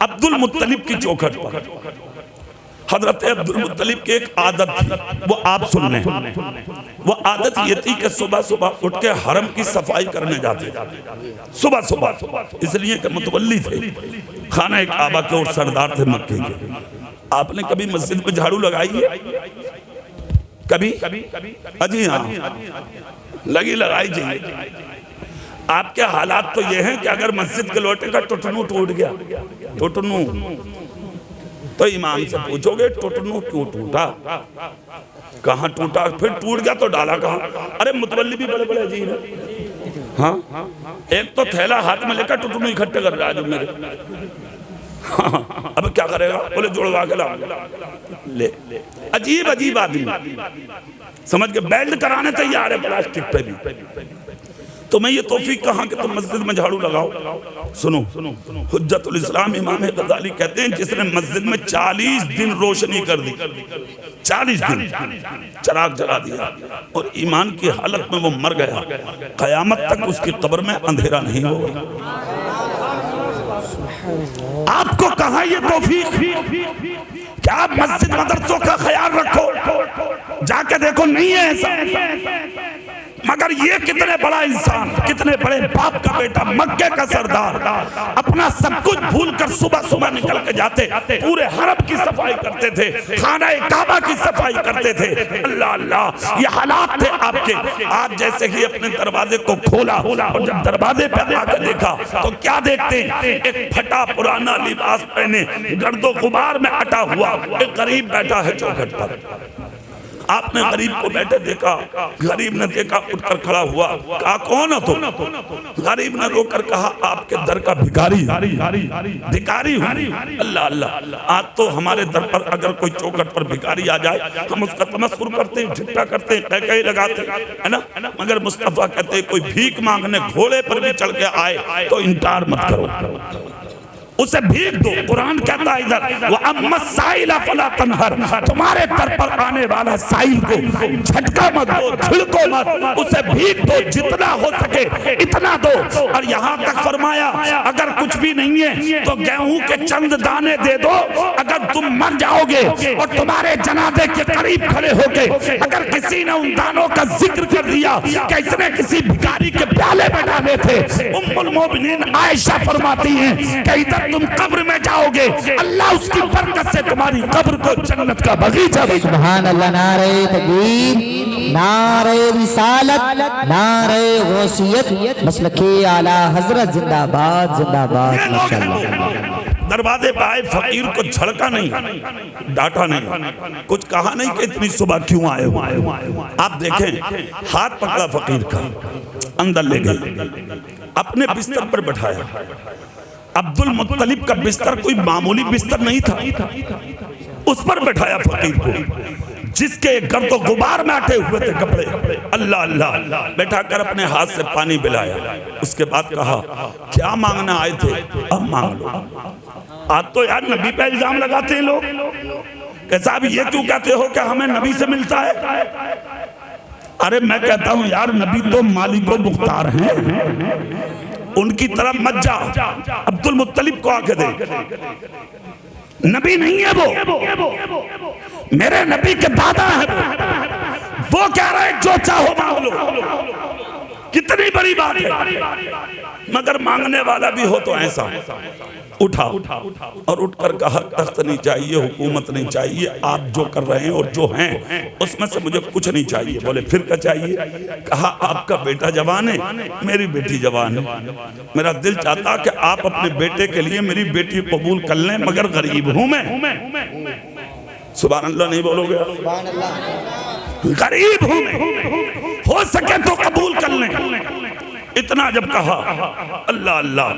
عبد المطلب کی چوکھٹ پر. حضرت عبد المطلب کی ایک عادت تھی, وہ آپ سن لیں. وہ عادت یہ تھی کہ صبح صبح اٹھ کے حرم کی صفائی کرنے جاتے صبح صبح, اس لیے کہ متولی تھے, خانہ کعبہ کے اور سردار تھے مکے کے. آپ نے کبھی مسجد میں جھاڑو لگائی ہے؟ کبھی؟ اجی ہاں لگی لگائی جائے. آپ کے حالات تو یہ ہیں کہ اگر مسجد کے لوٹے کا ٹوٹنو ٹوٹ گیا, ٹوٹنو, تو امام سے پوچھو گے ٹوٹنو کیوں ٹوٹا, کہاں ٹوٹا, پھر ٹوٹ گیا تو ڈالا کہاں؟ ارے متولی بھی بڑے بڑے عجیب ہیں. ہاں ایک تو تھیلا ہاتھ میں لے کر ٹوٹنو اکھٹے کر رہا ہے جو میرے. اب کیا کرے گا؟ بولے جوڑوا کے لاؤ. لے عجیب عجیب آدمی سمجھ کے بیلٹ کرانے تیار ہے پلاسٹک پہ بھی. تمہیں یہ توفیق کہاں کہ تم مسجد میں جھاڑو لگاؤ؟ سنو, حجت الاسلام امام غزالی کہتے ہیں جس نے مسجد میں 40 دن روشنی کر دی, 40 دن چراغ جلا دیا اور ایمان کی حالت میں وہ مر گیا, قیامت تک اس کی قبر میں اندھیرا نہیں ہوگا. آپ کو کہاں یہ توفیق کہ آپ مسجد مدرسوں کا خیال رکھو؟ جا کے دیکھو نہیں ہے ایسا. مگر یہ کتنے بڑا انسان, کتنے بڑے باپ کا بیٹا, مکے کا سردار, اپنا سب کچھ بھول کر صبح صبح نکل کے جاتے, پورے حرم کی صفائی کرتے تھے, خانہ کعبہ کی صفائی کرتے تھے. اللہ اللہ, یہ حالات تھے آپ کے. آپ جیسے ہی اپنے دروازے کو کھولا اور جب دروازے پہ آ کر دیکھا تو کیا دیکھتے ہیں؟ ایک پھٹا پرانا لباس پہنے, گرد و غبار میں اٹا ہوا ایک غریب بیٹھا ہے چوکھٹ پر. آپ نے غریب کو بیٹھے دیکھا, غریب نے دیکھا, اٹھ کر کھڑا ہوا. کہا کون ہو تم؟ غریب نے رو کر کہا آپ کے در کا بھکاری ہوں. اللہ اللہ, آج تو ہمارے در پر اگر کوئی چوکھٹ پر بھکاری آ جائے ہم اس کا تمسخر کرتے ہیں, جھٹا کرتے ہیں, کہے لگاتے ہیں نا. مگر مصطفیٰ کہتے ہیں کوئی بھیک مانگنے گھوڑے پر بھی چل کے آئے تو انکار مت کرو, اسے بھیک دو. قرآن کہتا ہے ادھر وَأَمَّا السَّائِلَ فَلَا تَنْهَرْ, تمہارے در پر آنے والا سائل کو جھٹکا مت دو, جھڑکو مت, اسے بھیک دو, جتنا ہو سکے اتنا دو. اور یہاں تک فرمایا اگر کچھ بھی نہیں ہے تو گیہوں کے چند دانے دے دو. اگر تم مر جاؤ گے اور تمہارے جنازے کے قریب کھڑے ہو کے اگر کسی نے ان دانوں کا ذکر کر دیا کہ اس نے کسی بھکاری کے پیالے میں ڈالے تھے, ام المومنین عائشہ فرماتی ہیں کہ ادھر تم قبر میں جاؤ گے اللہ اس کی برکت سے تمہاری قبر کو جنت کا باغیچہ. سبحان اللہ. نعرہ تکبیر, نعرہ رسالت, نعرہ غوثیت, مسلک اعلی حضرت زندہ باد زندہ باد. ماشاءاللہ. دروازے پہ آئے, فقیر کو جھڑکا نہیں, ڈانٹا نہیں, کچھ کہا نہیں کہ اتنی صبح کیوں آئے ہو. آپ دیکھیں ہاتھ پکڑا فقیر کا, اندر لے گئے, اپنے بستر پر بٹھایا. عبد المطلب کا بستر کوئی معمولی بستر نہیں تھا, اس پر بٹھایا فقیر کو. جس کے گرد و غبار میں اٹے ہوئے تھے کپڑے، اللہ اللہ بیٹھا کر اپنے ہاتھ سے پانی پلایا. اس کے بعد کہا کیا مانگنا آئے تھے اب مانگ لو. آج تو یار نبی پہ الزام لگاتے ہیں لوگ کہ صاحب یہ کیوں کہتے ہو کہ ہمیں نبی سے ملتا ہے. ارے میں کہتا ہوں یار نبی تو مالک و مختار ہیں، ان کی طرف مت جا. عبد المطلب کو آ کے دے، نبی نہیں ہے وہ، میرے نبی کے دادا ہیں. وہ کہہ رہے جو چاہو مانگ لو. کتنی بڑی بات ہے. مگر مانگنے والا بھی ہو تو ایسا اٹھا اور اٹھ کر کہا تخت نہیں چاہیے، حکومت نہیں چاہیے، آپ جو کر رہے ہیں اور جو ہیں اس میں سے مجھے کچھ نہیں چاہیے. بولے پھر کیا چاہیے؟ کہا آپ کا بیٹا جوان ہے، میری بیٹی جوان ہے، میرا دل چاہتا کہ آپ اپنے بیٹے کے لیے میری بیٹی قبول کر لیں، مگر غریب ہوں میں. سبحان اللہ نہیں بولو گے؟ غریب ہوں میں، ہو سکے تو قبول کر لیں. اتنا جب کہا اللہ اللہ.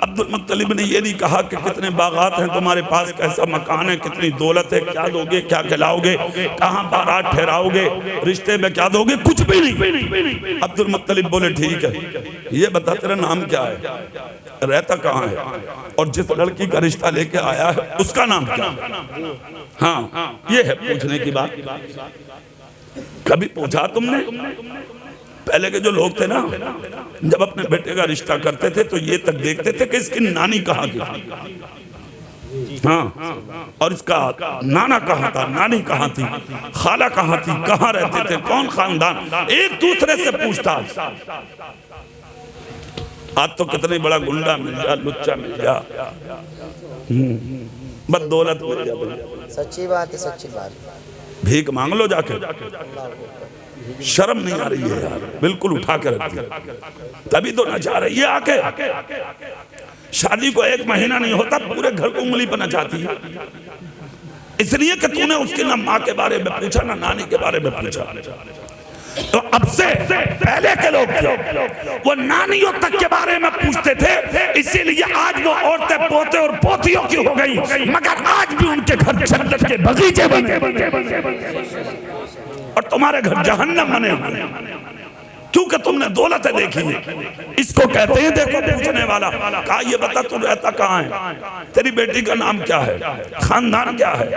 عبد المطلب نے یہ نہیں کہا کہ کتنے باغات ہیں تمہارے پاس، کیسا مکان ہے، کتنی دولت ہے، کیا دو گے، کیا کھلاؤ گے، کہاں بارات ٹھہراؤ گے، رشتے میں کیا دو گے، کچھ بھی نہیں. عبد المطلب بولے ٹھیک ہے یہ بتا تیرا نام کیا ہے، رہتا کہاں ہے، اور جس لڑکی کا رشتہ لے کے آیا ہے اس کا نام کیا ہے. ہاں یہ ہے پوچھنے کی بات. کبھی پوچھا تم نے؟ پہلے کے جو لوگ تھے نا جب اپنے بیٹے کا رشتہ کرتے تھے تو یہ تک دیکھتے تھے کہ اس کی نانی کہاں کی، ہاں، اور اس کا نانا کہاں تھا، نانی کہاں تھی، خالہ کہاں تھی، کہاں رہتے تھے، کون خاندان، ایک دوسرے سے پوچھتا. آج تو کتنی بڑا گنڈا مل جا، لچا مل جا، بد دولت مل جا. سچی بات ہے، سچی بات. بھیک مانگ لو جا کے. شرم نہیں آ رہی ہے یار، بالکل اٹھا کے رکھ دیا. تبھی تو نہ چاہ رہی ہے آ کے. شادی کو 1 مہینہ نہیں ہوتا پورے گھر کو انگلی پہ نچاتی ہے، اس لیے کہ تو نے اس کی نہ ماں کے بارے میں پوچھا نہ نانی کے بارے میں پوچھا. تو اب سے پہلے کے لوگ تھے وہ نانیوں تک کے بارے میں پوچھتے تھے، اسی لیے آج وہ عورتیں پوتے اور پوتیوں کی ہو گئی، مگر آج بھی ان کے گھر جنت کے باغیچے بنے اور تمہارے گھر جہنم بنے ہوئے، کیونکہ تم نے دولتیں دیکھی ہیں. اس کو کہتے ہیں دیکھو پوچھنے والا. کہا یہ بتا تو رہتا کہاں ہے، تیری بیٹی کا نام کیا ہے، خاندان کیا ہے،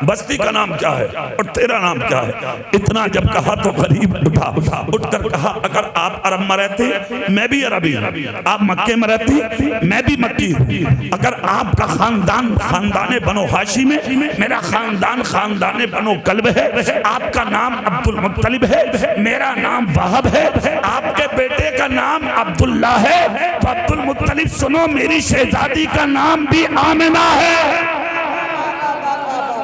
بستی کا نام کیا ہے، اور تیرا نام کیا ہے. اتنا جب کہا تو غریب اٹھا، اٹھ کر کہا اگر آپ عرب میں رہتے میں بھی عربی ہوں، آپ مکے میں رہتی میں بھی مکی ہوں، اگر آپ کا خاندان خاندان بنو ہاشم میں، میرا خاندان خاندان بنو کلب ہے، آپ کا نام عبد المطلب ہے، میرا نام وہب ہے، آپ کے بیٹے کا نام عبداللہ ہے، تو عبد المطلب سنو میری شہزادی کا نام بھی آمنہ ہے.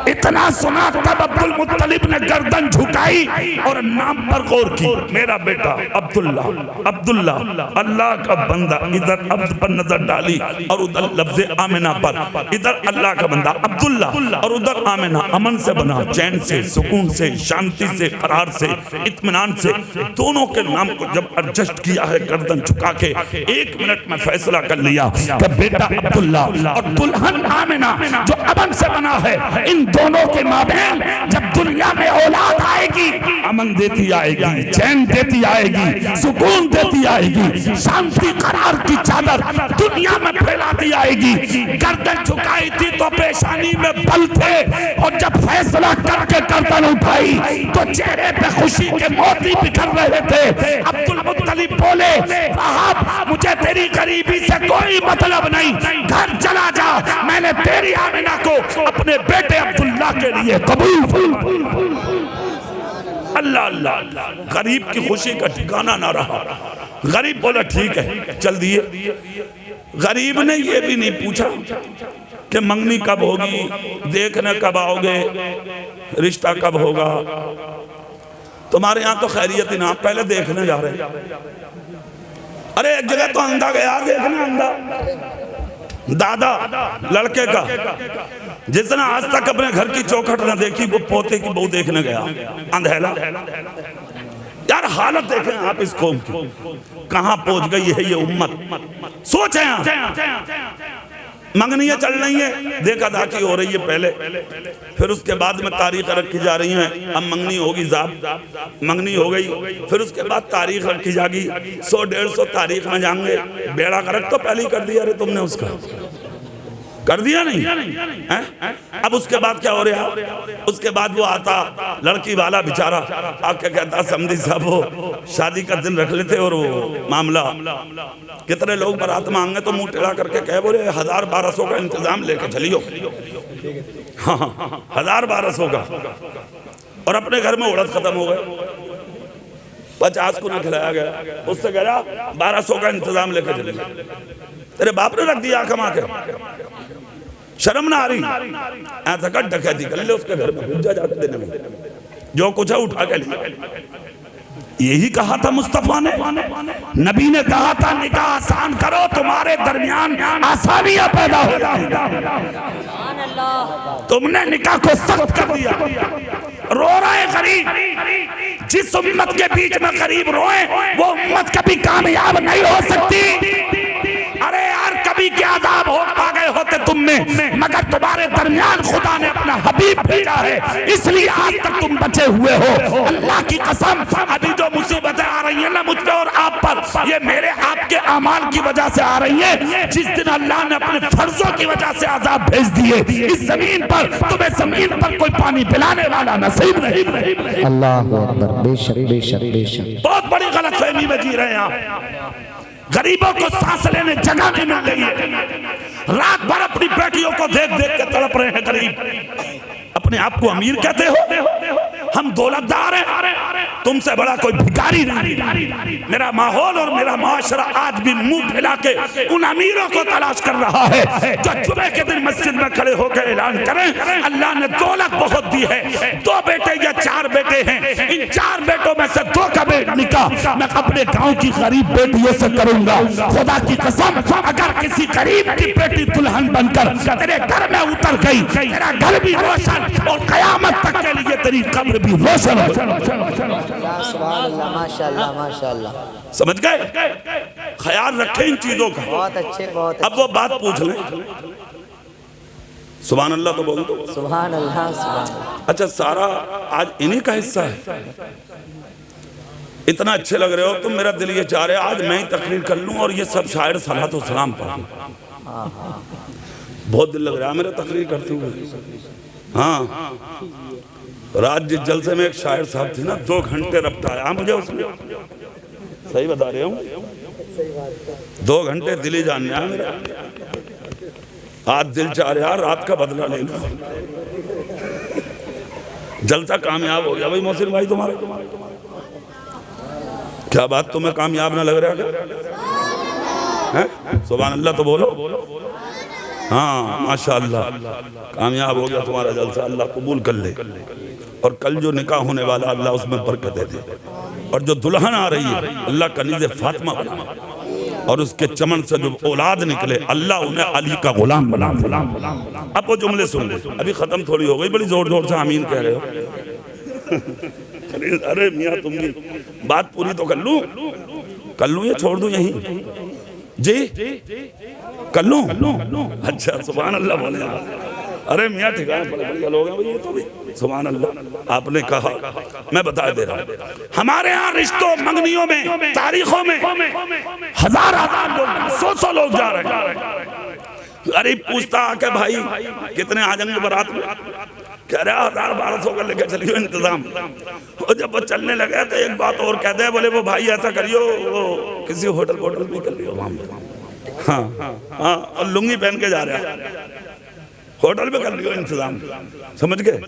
اتنا سنا تب عبد المطلب نے گردن جھکائی اور نام پر غور کی. میرا بیٹا عبداللہ، عبداللہ اللہ کا بندہ. ادھر عبد پر نظر ڈالی اور ادھر لفظ آمنہ پر. ادھر اللہ کا بندہ عبداللہ اور ادھر آمنہ. امن سے بنا، چین سے، سکون سے، شانتی سے، قرار سے، اطمینان سے. دونوں کے نام کو جب ایڈجسٹ کیا ہے گردن جھکا کے 1 منٹ میں فیصلہ کر لیا کہ بیٹا عبداللہ اور دلہن آمنہ جو امن سے بنا ہے، ان دونوں کے مابین جب دنیا میں اولاد آئے گی امن دیتی آئے گی، چین دیتی آئے گی، سکون دیتی آئے گی، شانتی قرار کی چادر دنیا میں پھیلاتی آئے گی. گردن جھکائی تھی تو پیشانی میں بل تھے، اور جب فیصلہ کر کے گردن اٹھائی تو چہرے پہ خوشی کے موتی بکھر رہے تھے. عبد المطلب بولے وہب مجھے تیری غریبی سے کوئی مطلب نہیں، گھر چلا جا، میں نے تیری آمنہ کو اپنے بیٹے عبداللہ کے لیے قبول. اللہ اللہ. غریب کی خوشی کا ٹھکانہ نہ رہا. غریب بولا ٹھیک ہے چل دیے. غریب نے یہ بھی نہیں پوچھا کہ منگنی کب ہوگی، دیکھنے کب آؤ گے، رشتہ کب ہوگا. تمہارے یہاں تو خیریت ہی نہ، پہلے دیکھنے جا رہے ہیں. ارے ایک جگہ تو اندھا گیا دیکھنے، اندھا دادا لڑکے کا جس نے آج تک اپنے گھر کی چوکھٹ نہ دیکھی وہ پوتے کی بہو دیکھنے گیا. اندھیلا. یار حالت دیکھیں آپ اس قوم کی کہاں پہنچ گئی ہے یہ امت. سوچیں منگنیاں چل رہی ہیں، دیکھ ادا کی ہو رہی ہے پہلے، پھر اس کے بعد میں تاریخ رکھی جا رہی ہیں، اب منگنی ہوگی زاب، منگنی ہو گئی، پھر اس کے بعد تاریخ رکھی جا گی، 100-150 تاریخ میں جائیں گے، بیڑا کرک تو پہلے ہی کر دیا رہے تم نے اس کا، کر دیا نہیں؟ اب اس کے بعد کیا ہو رہا؟ اس کے بعد وہ آتا لڑکی والا بیچارہ آ کے کہتا سمدھی صاحب وہ شادی کا دن رکھ لیتے اور وہ معاملہ کتنے لوگ برات مانگے تو منہ ٹیڑھا کر کے کہے بولے 1200 کا انتظام لے کے چلیو، ہاں 1200 کا، اور اپنے گھر میں اڑد ختم ہو گئے، 50 کو نہ کھلایا گیا، اس سے کہہ رہا 1200 کا انتظام لے کے چلیو، تیرے باپ نے رکھ دیا کما کے، شرم نہ آ رہی، ایسا کٹ ڈکیتی کر لے اس کے گھر میں بھجا جا کے دینے میں، جو کچھ ہے اٹھا کے لیا۔ یہی کہا تھا مصطفیٰ نے، نبی نے کہا تھا نکاح آسان کرو تمہارے درمیان آسانیاں پیدا ہو جائیں، تم نے نکاح کو سخت کر دیا، رو رہے غریب، جس امت کے بیچ میں غریب روئیں وہ امت کبھی کامیاب نہیں ہو سکتی۔ ارے یار کبھی کیا عذاب ہو گئے ہوتے تم میں، مگر تمہارے درمیان خدا نے اپنا حبیب بھیجا ہے، اس لیے آج تک تم بچے ہوئے ہو۔ اللہ کی قسم ابھی جو مصیبتیں آ رہی ہیں نا مجھ پہ اور آپ پر، یہ میرے آپ کے اعمال کی وجہ سے آ رہی ہیں۔ جس دن اللہ نے اپنے فرضوں کی وجہ سے عذاب بھیج دیے اس زمین پر، تمہیں زمین پر کوئی پانی پلانے والا نصیب نہیں۔ اللہ اکبر، بے شک بے شک بے شک، بہت بڑی غلط فہمی میں جی رہے ہیں آپ، غریبوں کو سانس لینے جگہ نہیں مل رہی ہے، رات بھر اپنی بیٹیوں کو دیکھ دیکھ کے تڑپ رہے ہیں غریب، اپنے آپ کو امیر کہتے ہو، ہم دولتدار ہیں، تم سے بڑا کوئی بھکاری نہیں۔ میرا ماحول اور میرا معاشرہ آج بھی منہ پھیلا کے ان امیروں کو تلاش کر رہا ہے جو جمعے کے دن مسجد میں کھڑے ہو کے اعلان کریں اللہ نے دولت بہت دی ہے، 2 بیٹے یا 4 بیٹے ہیں، ان 4 بیٹوں میں سے 2 کا نکاح میں اپنے گاؤں کی غریب بیٹیوں سے کروں گا۔ خدا کی قسم اگر کسی غریب کی بیٹی دلہن بن کر تیرے گھر میں اتر گئی، تیرا گھر بھی روشن اور قیامت تک کے لیے تیری قبر بھی روشن ہو۔ سبحان اللہ، ماشاءاللہ ماشاءاللہ، سمجھ گئے؟ خیال رکھیں ان چیزوں کا۔ بہت اچھے بہت اب وہ بات پوچھ لیں، سبحان اللہ تو بول دو۔ سبحان اللہ سبحان اللہ۔ اچھا سارا آج انہی کا حصہ ہے، اتنا اچھے لگ رہے ہو تم، میرا دل یہ چاہ رہے آج میں ہی تقریر کر لوں اور یہ سب شاعر صلاۃ و سلام پڑھیں، بہت دل لگ رہا ہے میرا تقریر کرتے ہوئے۔ ہاں رات جس جلسے میں ایک شاعر صاحب تھے نا 2 گھنٹے رپٹایا مجھے اس میں، صحیح بتا رہے ہوں، 2 گھنٹے دلی جاننے آیا میرا، آج دل چاہ رہا رات کا بدلہ لے لوں، جلسہ کامیاب ہو گیا بھائی محسن بھائی تمہارے، کیا بات تمہیں کامیاب نہ لگ رہا کیا؟ سبحان اللہ تو بولو، ہاں ماشاءاللہ کامیاب ہو گیا تمہارا جلسہ، اللہ قبول کر لے، اور کل جو نکاح ہونے والا اللہ اس میں برکت دے دے، اور جو دلہن آ رہی ہے اللہ کنیز فاطمہ بنا، اور اس کے چمن سے جو اولاد نکلے اللہ انہیں علی کا غلام بنا دے۔ اب وہ جملے سن لے، ابھی ختم تھوڑی ہو گئی، بڑی زور زور سے آمین کہہ رہے ہو، ارے میاں تم بھی بات پوری تو کر لوں یا چھوڑ دوں یہیں؟ جی کر لوں؟ اچھا سبحان اللہ بولے، ارے میاں ٹھکانے پڑے بڑے لوگ ہیں یہ تو بھی سبحان اللہ۔ آپ نے کہا میں بتا دے رہا ہوں، ہمارے ہاں رشتوں منگنیوں میں تاریخوں میں 1000 لوگ 100 لوگ جا رہے ہیں، غریب پوچھتا کہ بھائی کتنے آ جائیں گے برات میں، کہہ رہا 1200 کا لے کے چلیو انتظام، اور جب وہ چلنے لگے تو ایک بات اور کہتے ہیں بولے وہ بھائی ایسا کریو وہ کسی ہوٹل بھی کر لیو وہاں، ہاں اور لنگی پہن کے جا رہا ہے، ہوٹل میں کر لیو انتظام، سمجھ گئے؟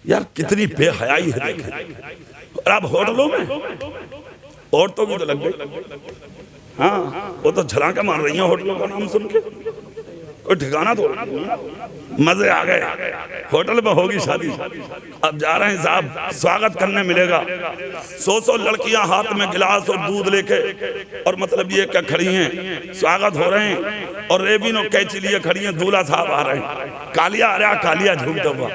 یار کتنی بے حیائی ہے دیکھیں، اور آپ ہوٹلوں میں عورتوں کی تو لگ گئی، ہاں وہ تو جھلانکے مار رہی ہیں ہوٹلوں کا نام سن کے، کوئی ٹھکانہ تو مزے آ گئے، ہوٹل میں ہوگی شادی، اب جا رہے ہیں صاحب سواگت کرنے ملے گا، 100 لڑکیاں ہاتھ میں گلاس اور دودھ لے کے، اور مطلب یہ کہ کھڑی ہیں سواگت ہو رہے ہیں، اور ریبین اور کینچی لیے کھڑی ہیں، دولہا صاحب آ رہے ہیں، کالیا آ رہا کالیا جھومتا ہوا،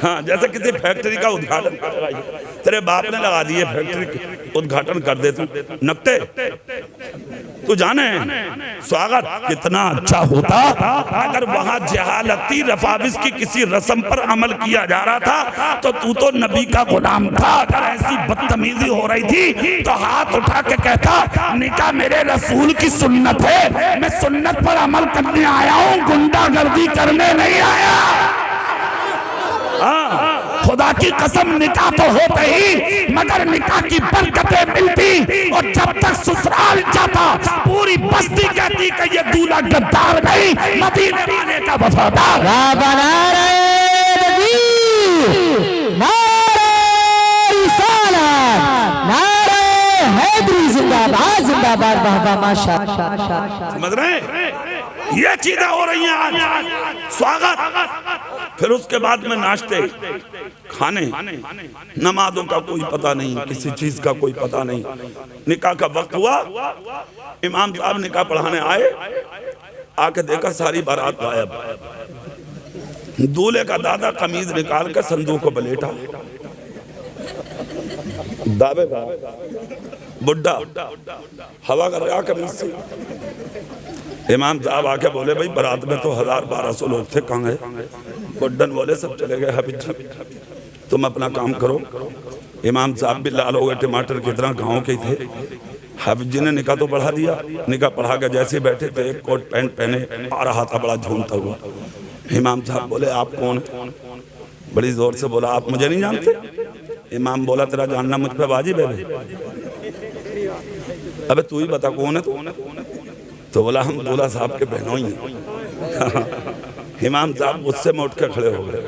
ہاں جیسے کسی فیکٹری کا ادھاٹن کر رہا ہے، تیرے باپ نے لگا دیے فیکٹری ادھاٹن کر دیتے نکتے، تو جانے سواگت کتنا اچھا ہوتا اگر وہاں جہالتی رفاوس کی کسی رسم پر عمل کیا جا رہا تھا تو نبی کا غلام تھا. اگر ایسی بدتمیزی ہو رہی تھی تو ہاتھ اٹھا کے کہتا نکاح میرے رسول کی سنت ہے, میں سنت پر عمل کرنے آیا ہوں, گنڈا گردی کرنے نہیں آیا. خدا کی قسم نکاح تو ہوتا ہی مگر نکاح کی برکتیں ملتی, اور جب تک سسرال جاتا پوری بستی کہتی کہ یہ دولہا گدار نہیں مدینے والے کا وفادار. نعرہ تکبیر, نعرہ رسالت, نعرہ حیدری زندہ باد زندہ باد. بابا ماشاءاللہ. سمجھ رہے ہیں یہ چیزیں ہو رہی ہیں آج. سواگت پھر اس کے بعد میں ناشتے کھانے, نمازوں کا کوئی پتہ نہیں, کسی چیز کا کوئی پتہ نہیں. نکاح کا وقت ہوا, امام صاحب نکاح پڑھانے آئے, آ کے دیکھا ساری بارات غائب. دولہے کا دادا قمیض نکال کے صندوق کو بلیٹا, دابے بڈھا ہوا کر رہا قمیض سے. امام صاحب آ کے بولے بھائی برات میں تو 1200 لوگ تھے, کہاں گئے؟ بڈھن بولے سب چلے گئے. حافظ جی تم اپنا کام کرو. امام صاحب بھی لال ہو گئے ٹماٹر کی طرح, گاؤں کے تھے. حافظ جی نے نکاح تو پڑھا دیا. نکاح پڑھا کے جیسے بیٹھے تھے ایک کوٹ پینٹ پہنے آ رہا تھا بڑا جھومتا ہوا. امام صاحب بولے آپ کون ہیں؟ بڑی زور سے بولا آپ مجھے نہیں جانتے؟ امام بولا تیرا جاننا مجھ پہ واجب ہے. ابے تو ہی بتا کون ہے تو بولا ہم دولہا صاحب کے بہنوئی ہیں. امام صاحب غصے میں اٹھ کے کھڑے ہو گئے.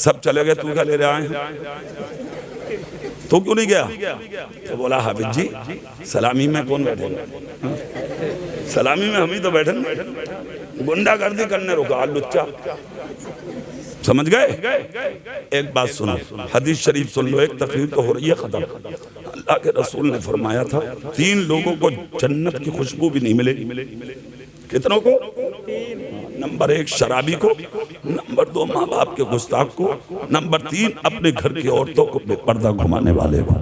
سب چلے گئے, تو کیا لے رہے آئے ہیں, تو کیوں نہیں گیا؟ تو بولا حافظ جی سلامی میں کون بیٹھے گا, سلامی میں ہم ہی تو بیٹھے, گنڈا گردی کرنے رکا لچا. سمجھ گئے؟ ایک بات سنو, حدیث شریف سن لو, ایک تقریر تو ہو رہی ہے ختم. اللہ کے رسول نے فرمایا تھا 3 لوگوں کو جنت کی خوشبو بھی نہیں ملے. کتنوں کو؟ نمبر 1 شرابی کو, نمبر 2 ماں باپ کے گستاخ کو, نمبر 3 اپنے گھر کی عورتوں کو بے پردہ گھمانے والے کو.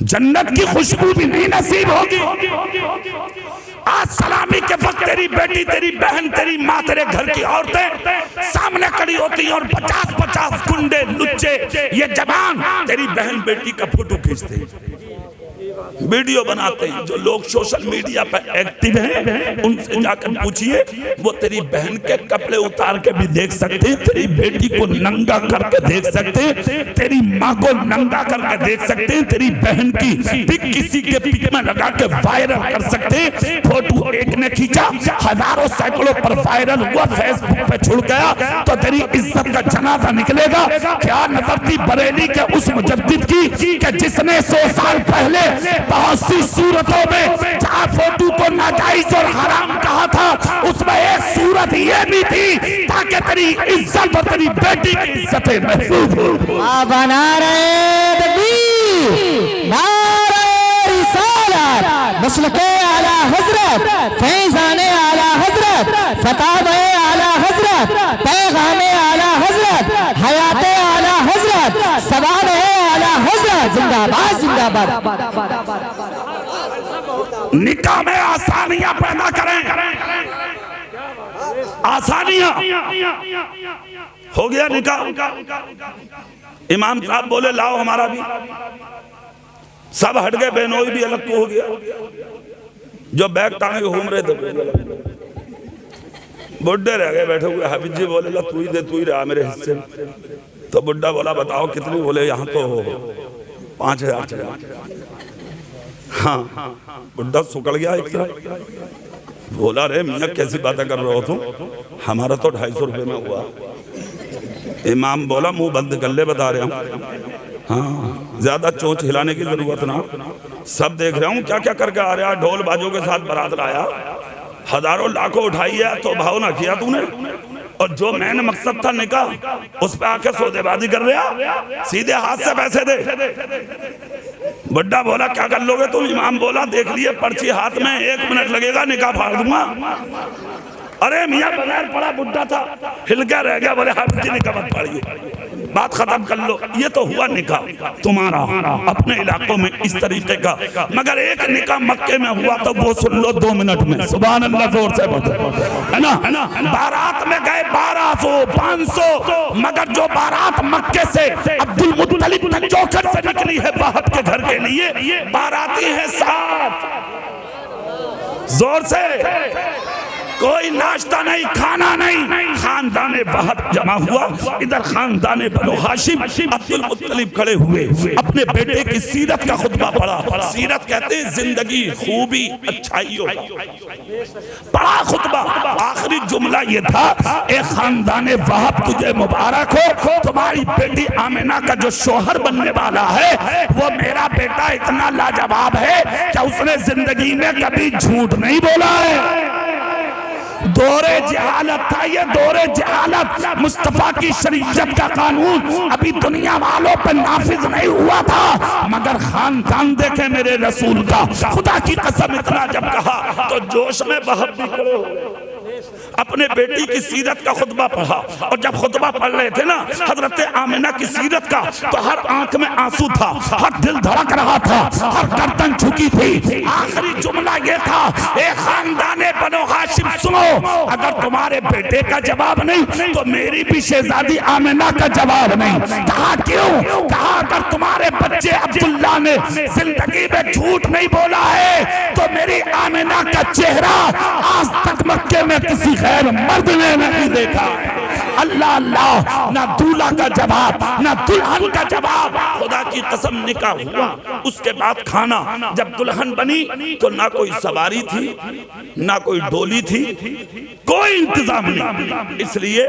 جنت کی خوشبو بھی نہیں نصیب ہوگی. آج سلامی کے وقت تیری بیٹی, تیری بہن, تیری ماں, تیرے گھر کی عورتیں سامنے کھڑی ہوتی ہیں اور 50 گنڈے لچے یہ جوان تیری بہن بیٹی کا فوٹو کھینچتے ہیں, ویڈیو بناتے ہیں. جو لوگ سوشل میڈیا پر ایکٹیو ہیں ان سے جا کر پوچھئے, وہ تیری بہن کے کپڑے اتار کے بھی دیکھ سکتے ہیں, تیری بیٹی کو ننگا کر کے دیکھ سکتے ہیں, تیری ماں کو ننگا کر کے دیکھ سکتے ہیں, تیری بہن کی پک کسی کے پک میں لگا کے وائرل کر سکتے ہیں. فوٹو ایک نے کھینچا, ہزاروں سینکڑوں پر وائرل ہوا, فیس بک پہ چھڑ گیا تو تیری عزت کا جنازہ نکلے گا. کیا نظر تھی بریلی کے اس مجدد کی کہ جس نے 100 سال پہلے بہت سی صورتوں میں جہاں فوٹو کو ناجائز اور حرام کہا تھا, اس میں ایک صورت یہ بھی تھی تاکہ تیری عزت اور تیری بیٹی کی عزتیں محفوظ ہو. اب نعرہ تکبیر, نعرہ رسالت, مسلک اعلی حضرت, فیضان اعلی حضرت, فتح اعلی حضرت, پیغام اعلی حضرت, حیات اعلی حضرت, سوال اعلی حضرت. زندہ باد زندہ باد. نکاح میں آسانیاں پیدا کریں, آسانیاں. ہو گیا نکاح. امام صاحب بولے لاؤ ہمارا بھی, سب ہٹ گئے, بہنوئی بھی الگ کو ہو گیا. جو بیگ ٹانگے گھوم رہے تھے بڈھے رہ گئے بیٹھے ہوئے. حافظ جی بولے لا تو ہی دے, تو ہی رہا میرے حصے میں. تو بڈھا بولا بتاؤ کتنی؟ بولے یہاں تو 5000 چاہیے. ہاں بڈھا سکڑ گیا ایک طرح. بولا رہے میاں کیسی باتیں کر رہے ہو تم, ہمارا تو 250 روپے میں ہوا. امام بولا منہ بند کر لے, بتا رہے ہوں. ہاں زیادہ چونچ ہلانے کی ضرورت نہ, سب دیکھ رہا ہوں کیا کیا کر کے آ رہا. ڈھول باجوں کے ساتھ برات لایا, ہزاروں لاکھوں اٹھائی ہے, تو بھاؤ نہ کیا تو نے. اور جو میں نے مقصد تھا نکاح, اس پہ آکے سودے بازی کر رہا, سیدھے ہاتھ سے پیسے دے. بڑھا بولا کیا کر لوگے تم؟ امام بولا دیکھ لیے پرچی ہاتھ میں, 1 منٹ لگے گا نکاح پھاڑ دوں گا. ارے میاں بغیر پڑا بڈھا تھا, ہل کے رہ گیا. بولے حافظ جی نکاح مت پھاڑیے. بات ختم کر لو. یہ تو ہوا نکاح تمہارا اپنے علاقوں میں اس طریقے کا, مگر ایک نکاح مکے میں ہوا تو وہ سن لو 2 منٹ میں. سبحان اللہ, زور سے بولو, ہے نا. بارات میں گئے 1200 500, مگر جو بارات مکے سے عبد المطلب چوکھٹ سے نکلی ہے وہب کے گھر کے لیے, باراتی ہیں 7. زور سے, کوئی ناشتہ نہیں, کھانا نہیں, خاندان وہب جمع ہوا. ادھر خاندان بنو ہاشم عبد المطلب کھڑے ہوئے, اپنے بیٹے کی سیرت کا خطبہ پڑھا. سیرت کہتے ہیں زندگی, خوبی, اچھائیوں, پڑھا خطبہ. آخری جملہ یہ تھا, اے خاندان وہب تجھے مبارک ہو, تمہاری بیٹی آمنہ کا جو شوہر بننے والا ہے وہ میرا بیٹا اتنا لاجواب ہے کہ اس نے زندگی میں کبھی جھوٹ نہیں بولا ہے. دور جہالت تھا یہ, دور جہالت. مصطفیٰ کی شریعت کا قانون ابھی دنیا والوں پہ نافذ نہیں ہوا تھا, مگر خاندان دیکھیں میرے رسول کا. خدا کی قسم اتنا جب کہا تو جوش میں وہب بھی کھڑے ہو گئے. اپنے بیٹی کی سیرت کا خطبہ پڑھا, اور جب خطبہ پڑھ رہے تھے نا حضرت آمنہ کی سیرت کا, تو ہر آنکھ میں آنسو تھا, ہر دل دھڑک رہا تھا, ہر گردن جھکی تھی. آخری جملہ یہ تھا, اے خاندان بنو ہاشم سنو, اگر تمہارے بیٹے کا جواب نہیں تو میری بھی شہزادی آمنہ کا جواب نہیں. کہا کیوں؟ کہا اگر تمہارے بچے عبداللہ نے زندگی میں جھوٹ نہیں بولا ہے تو میری آمنہ کا چہرہ آج تک مکے میں کسی غیر مرد نے نہیں دیکھا. اللہ اللہ, نہ دولہا کا جواب نہ دلہن کا جواب. خدا کی قسم نکاح ہوا, اس کے بعد کھانا. جب دلہن بنی تو نہ کوئی سواری تھی, نہ کوئی ڈولی تھی, کوئی انتظام نہیں. اس لیے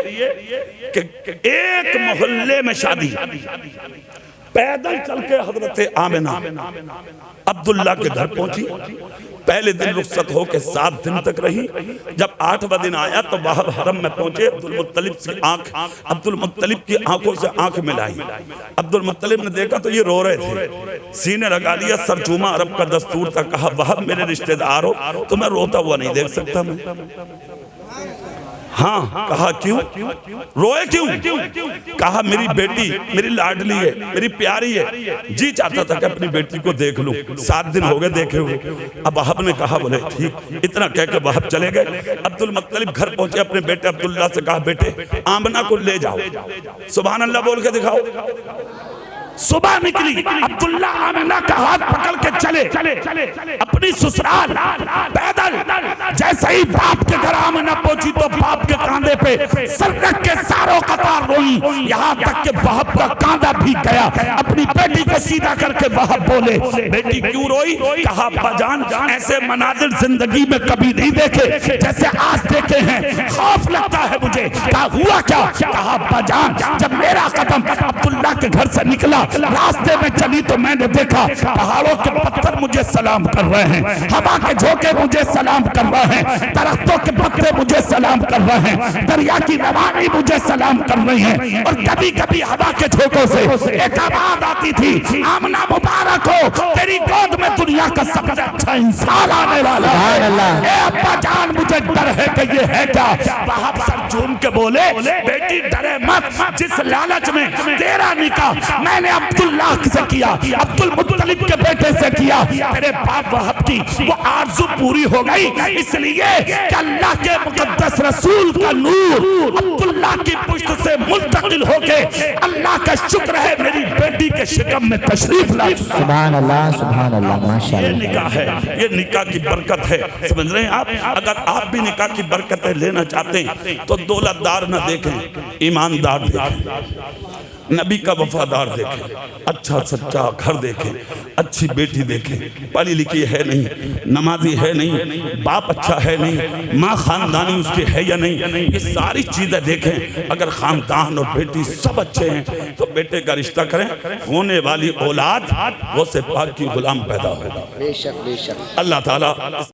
کہ ایک محلے میں شادی, پیدل چل کے حضرت آمنہ عبداللہ کے گھر پہنچی. پہلے دن رخصت ہو کے 7 دن تک رہی. جب 8واں دن آیا تو وہب حرم میں پہنچے. عبد المطلب کی آنکھوں سے آنکھ ملائی. عبد المطلب نے دیکھا تو یہ رو رہے تھے, سینے لگا لیا, سر چوما. عرب کا دستور تھا. کہا وہب میرے رشتہ دار ہو, تو میں روتا ہوا نہیں دیکھ سکتا میں. ہاں. کہا کیوں روئے, کیوں؟ کہا میری بیٹی میری لاڈلی ہے, میری پیاری ہے, جی چاہتا تھا کہ اپنی بیٹی کو دیکھ لوں. 7 دن ہو گئے دیکھے ہوئے. اب وہب نے کہا بولے ٹھیک. اتنا کہہ کے وہب چلے گئے. عبد المطلب گھر پہنچے, اپنے بیٹے عبداللہ سے کہا بیٹے آمنہ کو لے جاؤ. سبحان اللہ بول کے دکھاؤ. صبح نکلی, عبداللہ آمنہ کا ہاتھ پکڑ کے چلے اپنی سسرال پیدل. جیسے ہی باپ کے گھر آمنہ پہنچی تو باپ کے کاندھے پہ سر رکھ کے ساروں قطار روئی, یہاں تک کہ وہب کا کاندھا بھی گیا. اپنی بیٹی کو سیدھا کر کے وہب بولے بیٹی کیوں روئی؟ کہا ابا جان ایسے مناظر زندگی میں کبھی نہیں دیکھے جیسے آج دیکھے ہیں, خوف لگتا ہے مجھے. کہا ہوا کیا؟ کہا ابا جان جب میرا قدم عبداللہ کے گھر سے نکلا, راستے میں چلی تو میں نے دیکھا پہاڑوں کے پتھر مجھے سلام کر رہے ہیں, ہوا کے جھونکے مجھے سلام کر رہے ہیں, درختوں کے پتے مجھے سلام کر رہے ہیں, دریا کی روانی مجھے سلام کر رہی ہیں. اور کبھی کبھی ہوا کے جھونکوں سے ایک آواز آتی تھی, آمنہ مبارک ہو, تیری گود میں دنیا کا سب سے اچھا انسان آنے والا ہے. اے ابا جان مجھے ڈر ہے کہ یہ ہے کیا؟ وہب سر جھوم کے بولے بیٹی ڈرے مت, جس لالچ میں تیرا نکاح میں نے عبداللہ سے کیا, عبد المطلب کے بیٹے سے کیا, تیرے باپ وہب کی وہ آرزو پوری ہو گئی. اس لیے کہ اللہ کے مقدس رسول کا نور عبداللہ کی پشت سے منتقل ہو کے اللہ کا شکر ہے میری بیٹی کے شکم میں تشریف لائی. سبحان اللہ سبحان اللہ ماشاءاللہ. یہ نکاح ہے, یہ نکاح کی برکت ہے. سمجھ رہے ہیں آپ؟ اگر آپ بھی نکاح کی برکتیں لینا چاہتے ہیں تو دولت دار نہ دیکھیں, ایماندار دیکھیں, نبی کا وفادار دیکھیں, اچھا سچا گھر دیکھیں, اچھی بیٹی دیکھیں, پڑھی لکھی ہے نہیں, نمازی ہے نہیں, باپ اچھا ہے نہیں, ماں خاندانی اس کی ہے یا نہیں, یہ ساری چیزیں دیکھیں. اگر خاندان اور بیٹی سب اچھے ہیں تو بیٹے کا رشتہ کریں, ہونے والی اولاد وہ سے پاک کی غلام پیدا ہوگا. بے شک بے شک. اللہ تعالیٰ